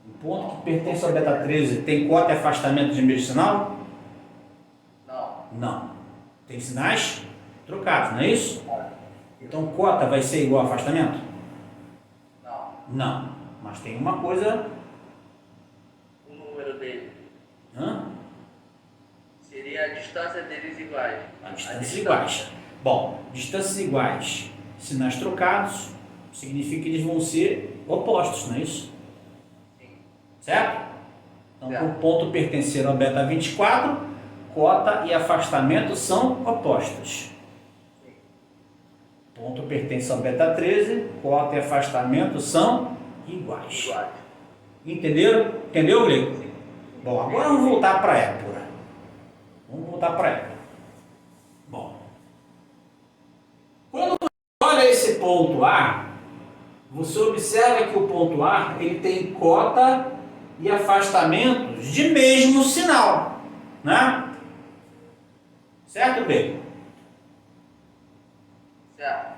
O ponto que pertence ao beta 13 tem cota e afastamento de mesmo sinal? Não. Não. Tem sinais trocados, não é isso? Então cota vai ser igual a afastamento? Não. Não. Mas tem uma coisa. O número dele Hã? seria a distância deles iguais. A distâncias iguais. Bom, distâncias iguais, sinais trocados, significa que eles vão ser opostos, não é isso? Sim. Certo? Então, Certo. por ponto pertencer ao beta 24, cota e afastamento são opostos. Ponto pertence ao beta 13, cota e afastamento são iguais. Iguais. Entenderam? Entendeu, Grego? Sim. Bom, agora vamos voltar para a épura. Vamos voltar para a épura. Bom, quando você olha esse ponto A, você observa que o ponto A ele tem cota e afastamentos de mesmo sinal, né? Certo, Grego? Certo.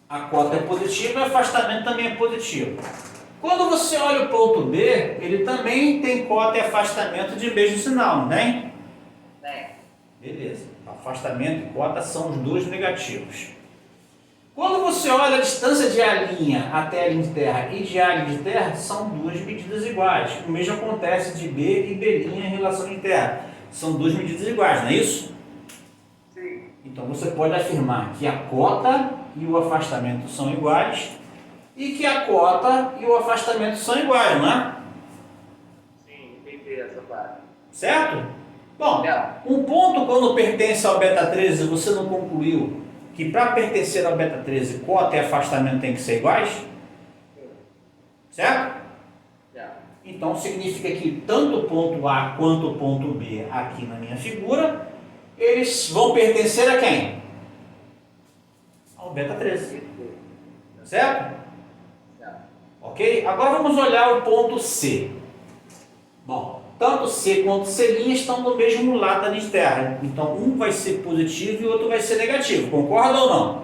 A cota é positiva e o afastamento também é positivo. Quando você olha o ponto B, ele também tem cota e afastamento de mesmo sinal, não tem? Tem. Beleza. Afastamento e cota são os dois negativos. Quando você olha a distância de A' até a linha de terra e de A' de terra, são duas medidas iguais. O mesmo acontece de B e B' em relação de terra. São duas medidas iguais, não é isso? Sim. Então você pode afirmar que a cota e o afastamento são iguais e que a cota e o afastamento são iguais, não é? Sim, entendi essa parte. Certo? Bom, Certo. um ponto quando pertence ao beta 13, você não concluiu que para pertencer ao beta 13, cota e afastamento tem que ser iguais? Certo? Certo. Então significa que tanto o ponto A quanto o ponto B aqui na minha figura, eles vão pertencer a quem? Ao beta 13. Certo? Certo. Ok? Agora vamos olhar o ponto C. Bom, tanto C quanto C' estão do mesmo lado da linha de terra. Então um vai ser positivo e o outro vai ser negativo. Concorda ou não?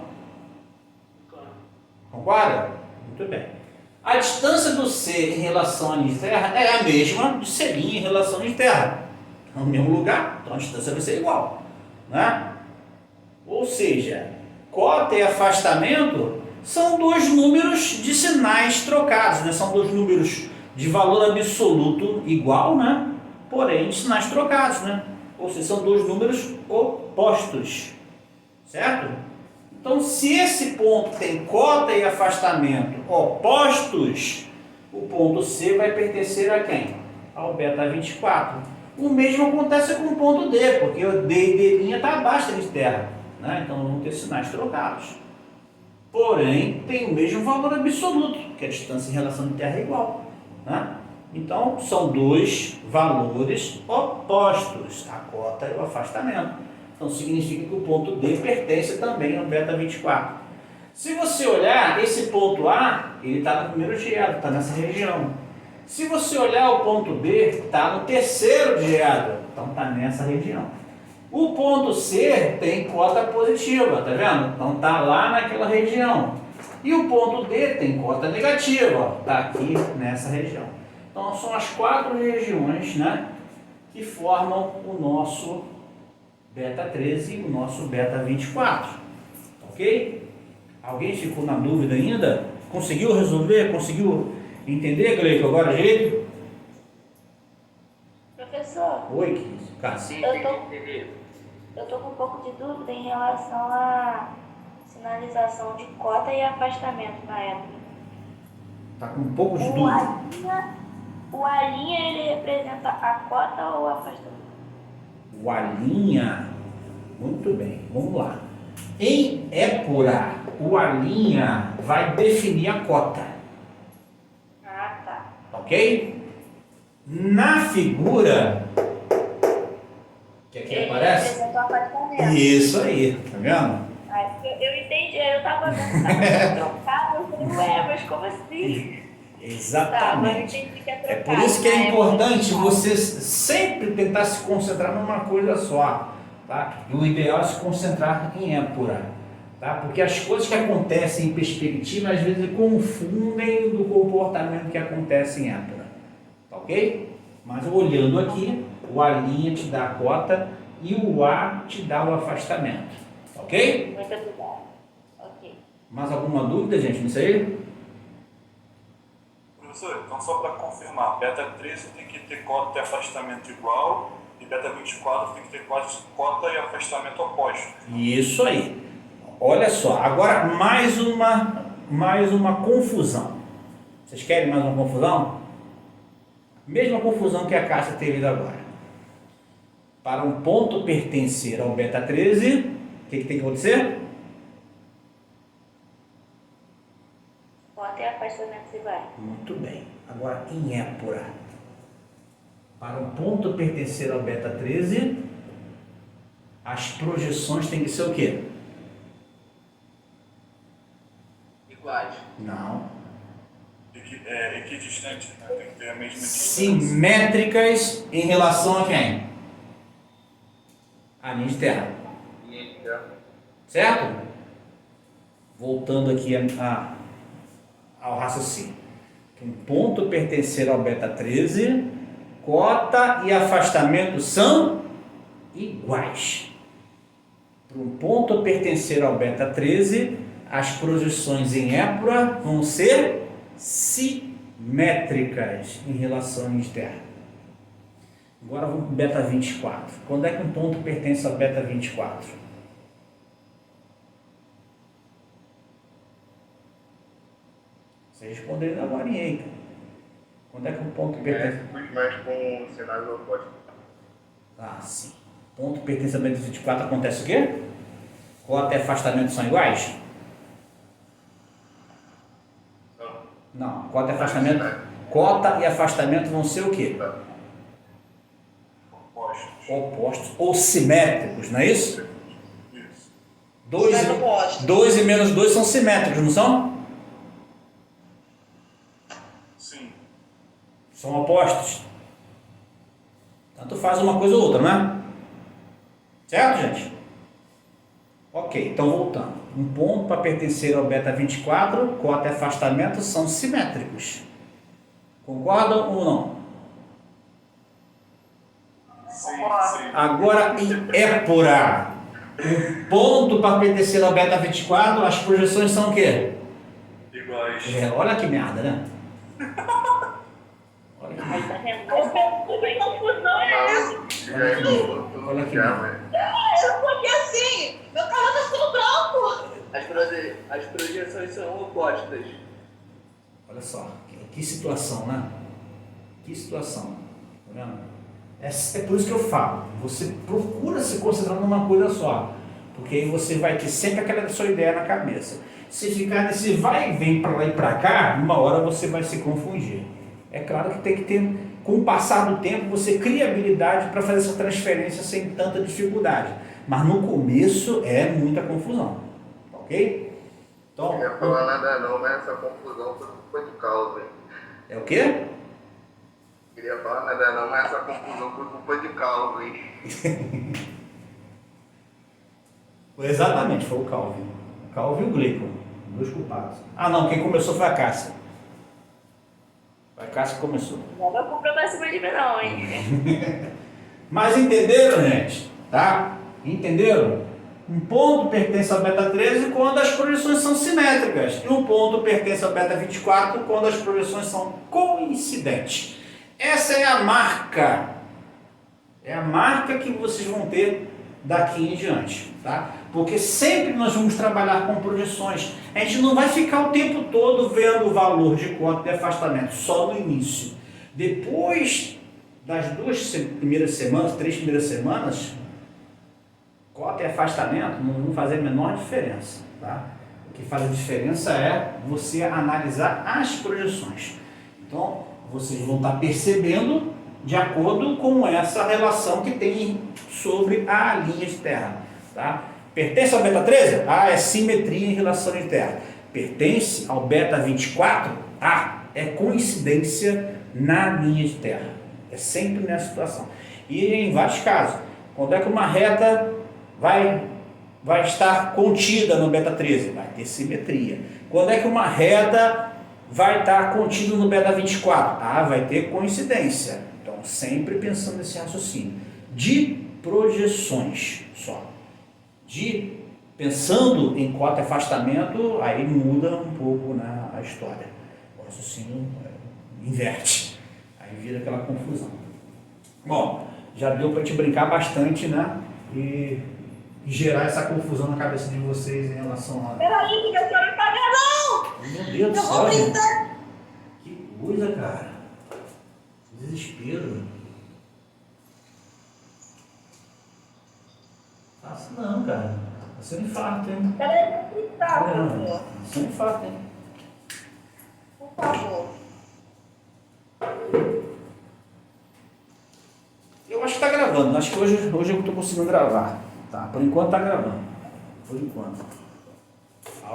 Concorda? Muito bem. A distância do C em relação à linha de terra é a mesma de C' em relação à linha de terra. No mesmo lugar, então a distância vai ser igual. Né? Ou seja, cota e afastamento são dois números de sinais trocados, né? São dois números de valor absoluto igual, né? Porém de sinais trocados, né? Ou seja, são dois números opostos, certo? Então, se esse ponto tem cota e afastamento opostos, o ponto C vai pertencer a quem? Ao beta 24. O mesmo acontece com o ponto D, porque o D e D' está abaixo da linha de terra, né? Então vão ter sinais trocados. Porém, tem o mesmo valor absoluto, que a distância em relação à terra é igual. Né? Então, são dois valores opostos, a cota e o afastamento. Então, significa que o ponto D pertence também ao beta 24. Se você olhar, esse ponto A, ele está no primeiro diedro, está nessa região. Se você olhar o ponto B, está no terceiro diedro, então está nessa região. O ponto C tem cota positiva, tá vendo? Então está lá naquela região. E o ponto D tem cota negativa, está aqui nessa região. Então são as quatro regiões, né, que formam o nosso beta 13 e o nosso beta 24. Ok? Alguém ficou na dúvida ainda? Conseguiu resolver? Conseguiu entender, Gleico, agora jeito? Professor, Oi, Cássio. Sim, entendi. eu tô com um pouco de dúvida em relação à sinalização de cota e afastamento na época. Tá com um pouco de O dúvida. A' ele representa a cota ou o afastamento? O A', muito bem, vamos lá. Em épura, o A' vai definir a cota, Ah, tá. ok? Na figura, que Que aqui Ele aparece? representa o afastamento. Isso aí, tá vendo? Aí eu entendi, aí eu tava vendo que tava trocado, eu falei, ué, mas como assim? Tá, agora eu Exatamente. entendi que é É trocado. por isso que é Na época importante eu você sempre tentar se concentrar numa coisa só, tá? E o ideal é se concentrar em épura, tá? Porque as coisas que acontecem em perspectiva às vezes confundem do comportamento que acontece em épura, tá ok? Mas olhando aqui, o A' te dá a cota e o A te dá o afastamento, tá ok? Muito obrigada. Ok. Mais alguma dúvida, gente, nisso aí? Professor, então só para confirmar, beta 13 tem que ter cota e afastamento igual e beta 24 tem que ter cota e afastamento oposto. Isso aí. Olha só, agora mais uma confusão. Vocês querem mais uma confusão? Mesma confusão que a Cássia teve agora. Para um ponto pertencer ao beta 13, o que tem que acontecer? Cota e afastamento iguais. Muito bem. Agora em épura. Para um ponto pertencer ao beta 13, as projeções têm que ser o quê? Iguais. Não. Equidistante, né? Tem que ter a mesma distância. Simétricas em relação a quem? A linha de terra. Certo? Voltando aqui ao raciocínio. Um ponto pertencer ao beta 13, cota e afastamento são iguais. Para um ponto pertencer ao beta 13, as projeções em épura vão ser simétricas em relação à linha de terra. Agora vamos para o beta 24. Quando é que um ponto pertence ao beta 24? Vocês responderam agora aí. Quando é que um ponto pertence? Mas com cenários opostos. Ah, sim. Ponto pertence ao beta 24 acontece o quê? Cota e afastamento são iguais? Não. Cota e afastamento vão ser o quê? Opostos. Opostos ou simétricos, não é isso? Isso. 2 e menos 2 são simétricos, não são? Sim. São opostos. Tanto faz uma coisa ou outra, né? Certo, gente? Ok, então voltando. Um ponto para pertencer ao beta 24, cota e afastamento são simétricos. Concordam ou não? Sim. Agora em épura, um ponto para pertencer ao beta 24, as projeções são o quê? Iguais. Olha que merda, né? Olha que merda. Tá vendo? Que confusão é essa? Olha que merda. Porque assim, meu carro tá ficando branco. As projeções são opostas. Olha só, que situação, né? Que situação. Tá vendo? É por isso que eu falo, você procura se concentrar numa coisa só, porque aí você vai ter sempre aquela sua ideia na cabeça. Se ficar nesse vai e vem para lá e para cá, uma hora você vai se confundir. É claro que tem que ter, com o passar do tempo, você cria habilidade para fazer essa transferência sem tanta dificuldade, mas no começo é muita confusão, ok? Então, Não ia falar nada não, mas essa confusão foi culpa de causa, hein? é o quê? Queria falar nada não, mas essa confusão foi culpa de causa, hein? Exatamente, foi o Calvin. O Calvin e o Gleicon, dois culpados. Ah não, quem começou foi a Cássia. Foi a Cássia que começou. Não vai comprar pra cima de mim não, hein? Mas entenderam, gente? Tá? Entenderam? Um ponto pertence ao beta 13 quando as projeções são simétricas. E um ponto pertence ao beta 24 quando as projeções são coincidentes. Essa é a marca. É a marca que vocês vão ter daqui em diante, tá? Porque sempre nós vamos trabalhar com projeções. A gente não vai ficar o tempo todo vendo o valor de cota de afastamento, só no início. Depois das 2 primeiras semanas, 3 primeiras semanas, cota e afastamento não vão fazer a menor diferença, tá? O que faz a diferença é você analisar as projeções. Então, vocês vão estar percebendo de acordo com essa relação que tem sobre a linha de terra. Tá? Pertence ao beta 13? É simetria em relação à linha de terra. Pertence ao beta 24? É coincidência na linha de terra. É sempre nessa situação. E em vários casos, quando é que uma reta vai estar contida no beta 13? Vai ter simetria. Quando é que uma reta vai estar contida no beta 24? Vai ter coincidência. Então, sempre pensando nesse raciocínio. De projeções só. Pensando em cota e afastamento, aí muda um pouco, né, a história. O raciocínio inverte. Aí vira aquela confusão. Bom, já deu para te brincar bastante, né? E gerar essa confusão na cabeça de vocês em relação a... Peraí, que eu quero pagar não! Meu Deus do Eu vou céu, brindar. que coisa, cara. Desespero. Faça não, cara. Vai ser um infarto, hein? Peraí, eu vou brindar, por Vai favor. ser um infarto, hein? Por favor. Eu acho que tá gravando. Acho que hoje eu tô conseguindo gravar. Tá? Por enquanto tá gravando. Por enquanto.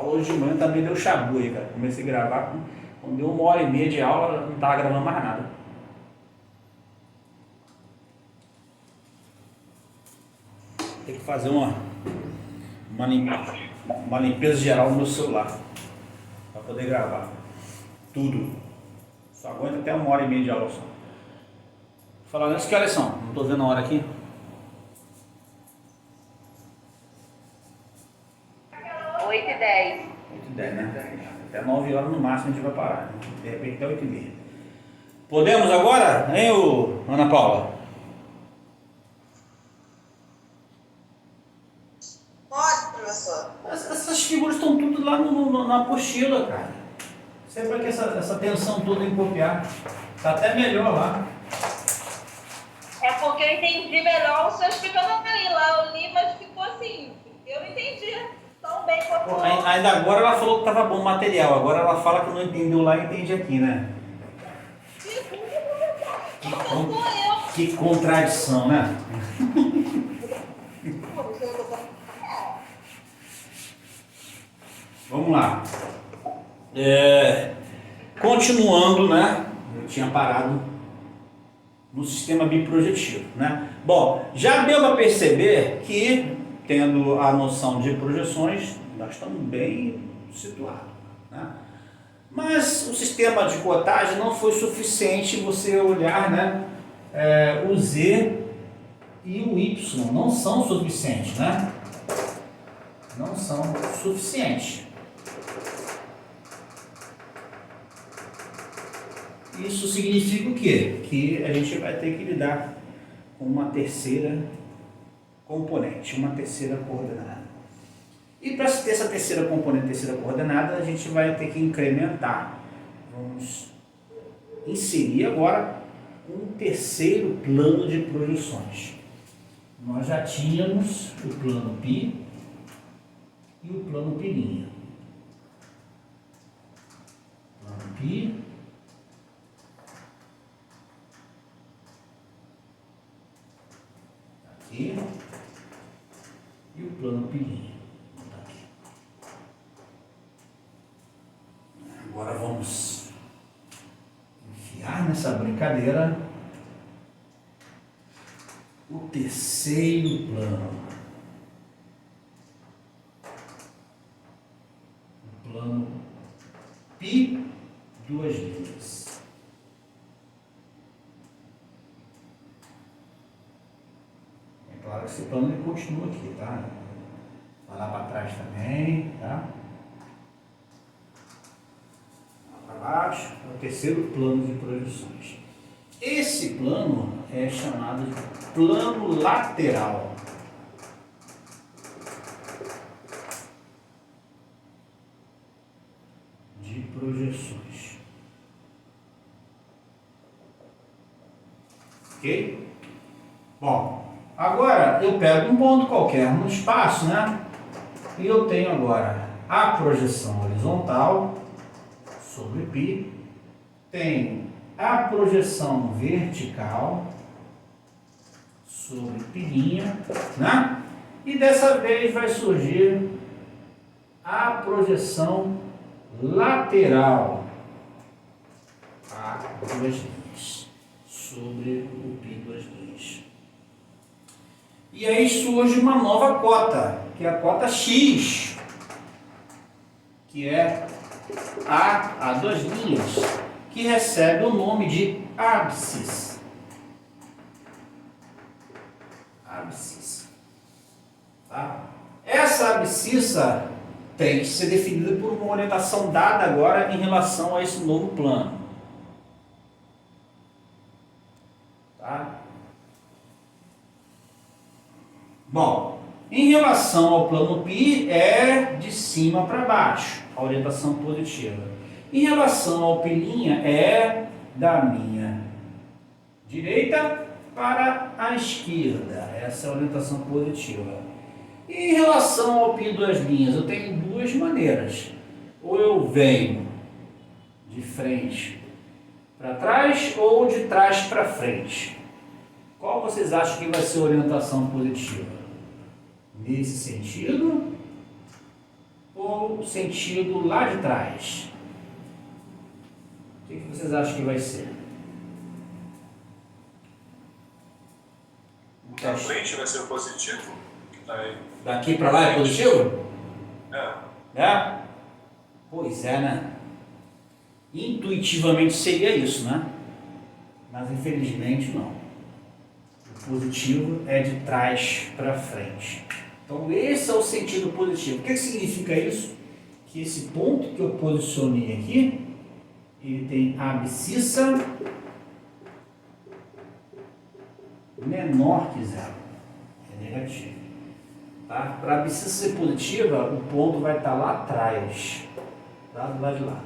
Hoje de manhã também deu chabu aí, cara. Comecei a gravar. Quando deu 1h30 de aula, não tava gravando mais nada. Tem que fazer uma limpeza geral no meu celular. Pra poder gravar. Tudo. Só aguenta até 1h30 de aula só. Falando nisso, que horas são? Não estou vendo a hora aqui. 8h10. 8h10, né? Até 9 horas no máximo a gente vai parar. De repente até 8h30. Podemos agora, hein, Ana Paula? Pode, professor. Essas figuras estão tudo lá na apostila, cara. Você vai que essa tensão toda em copiar. Tá até melhor lá. É porque eu entendi melhor o senhor explicando ali. Lá eu li, mas ficou assim. Eu não entendi tão bem quanto... Ainda agora ela falou que estava bom o material. Agora ela fala que não entendeu lá e entende aqui, né? Que contradição, né? Vamos lá. Continuando, né? Eu tinha parado no sistema biprojetivo, né? Bom, já deu para perceber que, tendo a noção de projeções, nós estamos bem situados, né? Mas o sistema de cotagem não foi suficiente você olhar, né? O Z e o Y não são suficientes, né? Não são suficientes. Isso significa o quê? Que a gente vai ter que lidar com uma terceira componente, uma terceira coordenada. E para ter essa terceira componente, terceira coordenada, a gente vai ter que incrementar. Vamos inserir agora um terceiro plano de projeções. Nós já tínhamos o plano π e o plano π'. Plano π aqui e o plano π'. Agora vamos enfiar nessa brincadeira o terceiro plano. O plano π, duas linhas. É claro que esse plano ele continua aqui, tá? Vai lá para trás também, tá? Abaixo, é o terceiro plano de projeções. Esse plano é chamado de plano lateral. De projeções. Ok? Bom, agora eu pego um ponto qualquer no espaço, né? E eu tenho agora a projeção horizontal sobre π, tem a projeção vertical sobre pilinha, né? E dessa vez vai surgir a projeção lateral a 2 linhas sobre o P 2 linhas. E aí surge uma nova cota, que é a cota X, que é a 2 linhas, que recebe o nome de ábscis. Abscissa. Tá? Essa abscissa tem que ser definida por uma orientação dada agora em relação a esse novo plano. Tá? Bom, em relação ao plano π é de cima para baixo, a orientação positiva. Em relação ao π' é da minha direita para a esquerda, essa é a orientação positiva. E em relação ao π 2 linhas, eu tenho duas maneiras. Ou eu venho de frente para trás ou de trás para frente. Qual vocês acham que vai ser a orientação positiva? Nesse sentido ou sentido lá de trás? O que vocês acham que vai ser? Na frente vai ser o positivo. Aí. Daqui para lá é positivo? É. É? Pois é, né? Intuitivamente seria isso, né? Mas infelizmente não. O positivo é de trás para frente. Então esse é o sentido positivo. O que significa isso? Que esse ponto que eu posicionei aqui, ele tem a abscissa menor que zero. É negativo. Tá? Para a abscissa ser positiva, o ponto vai estar lá atrás. Tá? Do lado de lá.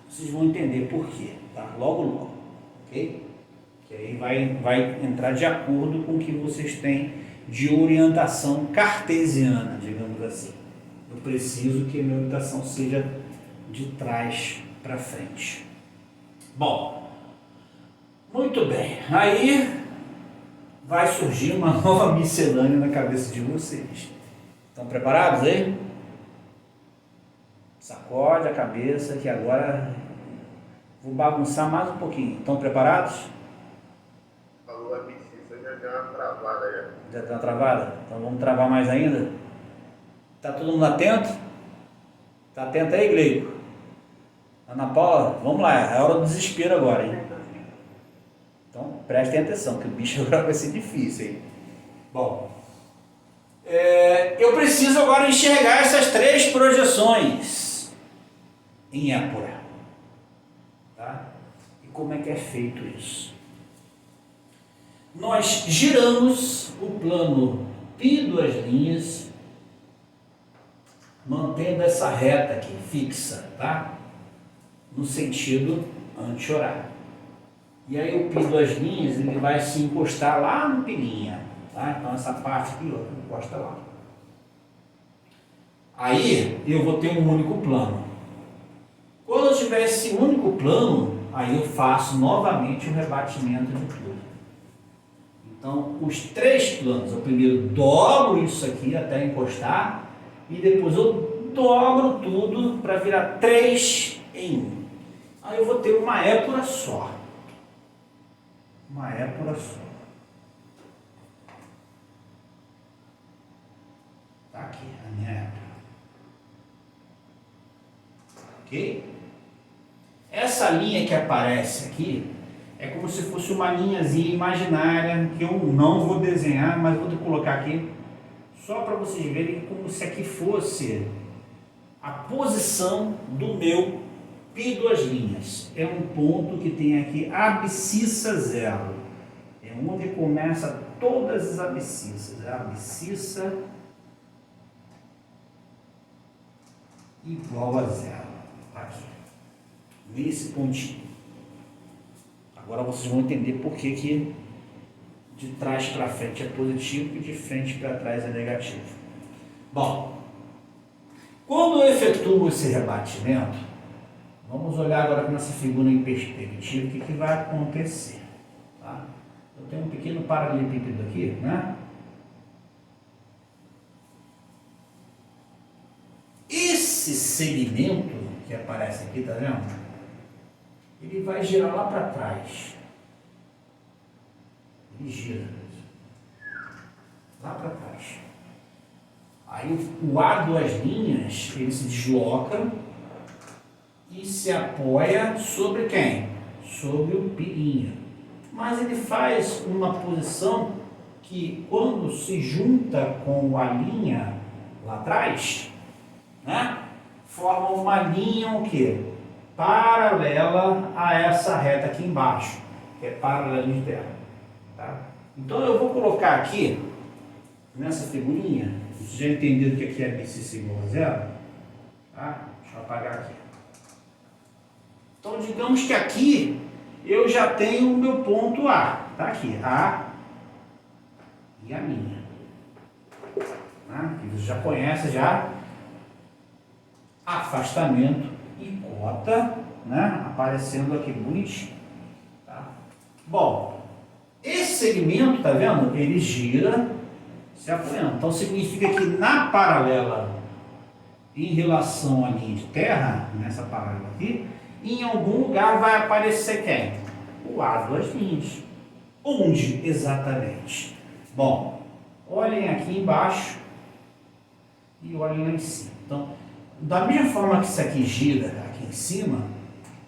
Vocês vão entender por quê. Tá? Logo, logo. Ok? Que aí vai entrar de acordo com o que vocês têm de orientação cartesiana, digamos assim. Eu preciso que a minha orientação seja de trás para frente. Bom, muito bem. Aí vai surgir uma nova miscelânea na cabeça de vocês. Estão preparados aí? Sacode a cabeça que agora vou bagunçar mais um pouquinho. Estão preparados? Falou abscissa, já deu uma travada já. Já está travada? Então vamos travar mais ainda? Está todo mundo atento? Está atento aí, Gleico? Ana Paula, vamos lá, é a hora do desespero agora, hein? Então prestem atenção, que o bicho agora vai ser difícil, hein? Bom, eu preciso agora enxergar essas 3 projeções em épura. Tá? E como é que é feito isso? Nós giramos o plano π 2 linhas, mantendo essa reta aqui fixa, tá? No sentido anti-horário. E aí o π 2 linhas ele vai se encostar lá no pilinha, tá? Então essa parte aqui, ó, encosta lá. Aí eu vou ter um único plano. Quando eu tiver esse único plano, aí eu faço novamente o rebatimento de tudo. Então, os 3 planos, eu primeiro dobro isso aqui até encostar e depois eu dobro tudo para virar 3 em 1. Aí eu vou ter uma épura só. Uma épura só. Tá aqui a minha épura. Ok? Essa linha que aparece aqui é como se fosse uma linhazinha imaginária que eu não vou desenhar, mas vou colocar aqui só para vocês verem como se aqui fosse a posição do meu π 2 linhas. É um ponto que tem aqui abscissa zero. É onde começa todas as abscissas. A abscissa igual a zero. Aqui. Nesse pontinho. Agora vocês vão entender por que de trás para frente é positivo e de frente para trás é negativo. Bom, quando eu efetuo esse rebatimento, Vamos olhar agora para nossa figura em perspectiva, o que vai acontecer. Tá? Eu tenho um pequeno paralelepípedo aqui, né? Esse segmento que aparece aqui, tá vendo? Ele vai girar lá para trás. Ele gira. Lá para trás. Aí o A duas linhas, ele se desloca e se apoia sobre quem? Sobre o pirinha. Mas ele faz uma posição que quando se junta com a linha lá atrás, né, forma uma linha o quê? Paralela a essa reta aqui embaixo, que é paralela de terra. Tá? Então eu vou colocar aqui, nessa figurinha, vocês já entenderam que aqui é abscissa igual a zero? Tá? Deixa eu apagar aqui. Então digamos que aqui eu já tenho o meu ponto A. Tá aqui, A e a minha. Tá? Que você já conhece já. Afastamento e cota, né? Aparecendo aqui bonitinho. Tá? Bom, esse segmento, tá vendo? Ele gira se apoiando. Então significa que na paralela em relação à linha de terra, nessa paralela aqui, em algum lugar vai aparecer quem? O A duas linhas. Onde exatamente? Bom, olhem aqui embaixo e olhem lá em cima. Então, da mesma forma que isso aqui gira aqui em cima,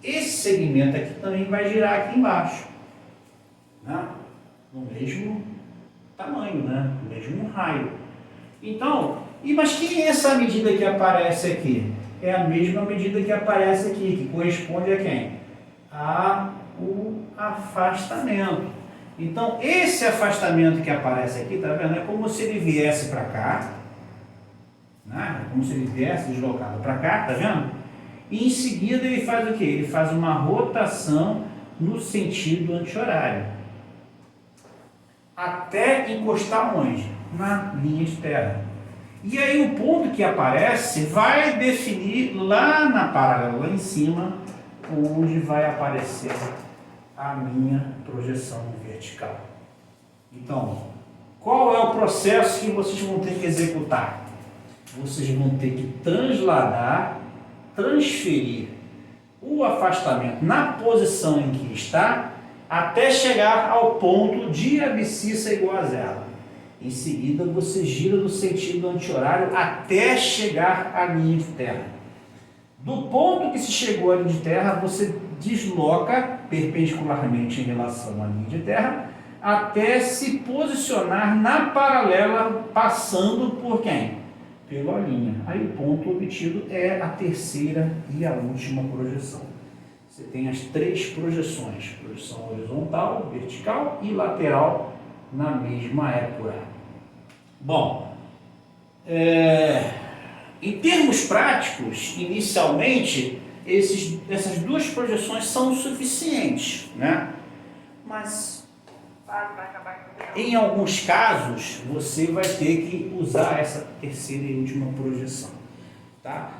esse segmento aqui também vai girar aqui embaixo, né? No mesmo tamanho, né? No mesmo raio. Então, mas quem é essa medida que aparece aqui? É a mesma medida que aparece aqui, que corresponde a quem? O afastamento. Então, esse afastamento que aparece aqui, tá vendo? É como se ele viesse para cá, né? É como se ele viesse deslocado para cá, tá vendo? E em seguida ele faz o quê? Ele faz uma rotação no sentido anti-horário. Até encostar onde? Na linha de terra. E aí o ponto que aparece vai definir lá na paralela, lá em cima, onde vai aparecer a minha projeção vertical. Então, qual é o processo que vocês vão ter que executar? Vocês vão ter que transladar, transferir o afastamento na posição em que está, até chegar ao ponto de abscissa igual a zero. Em seguida, você gira no sentido anti-horário até chegar à linha de terra. Do ponto que se chegou à linha de terra, você desloca perpendicularmente em relação à linha de terra até se posicionar na paralela, passando por quem? Pela linha. Aí o ponto obtido é a terceira e a última projeção. Você tem as três projeções: projeção horizontal, vertical e lateral na mesma época. Bom, em termos práticos, inicialmente, essas duas projeções são suficientes, né? Mas, em alguns casos, você vai ter que usar essa terceira e última projeção, tá?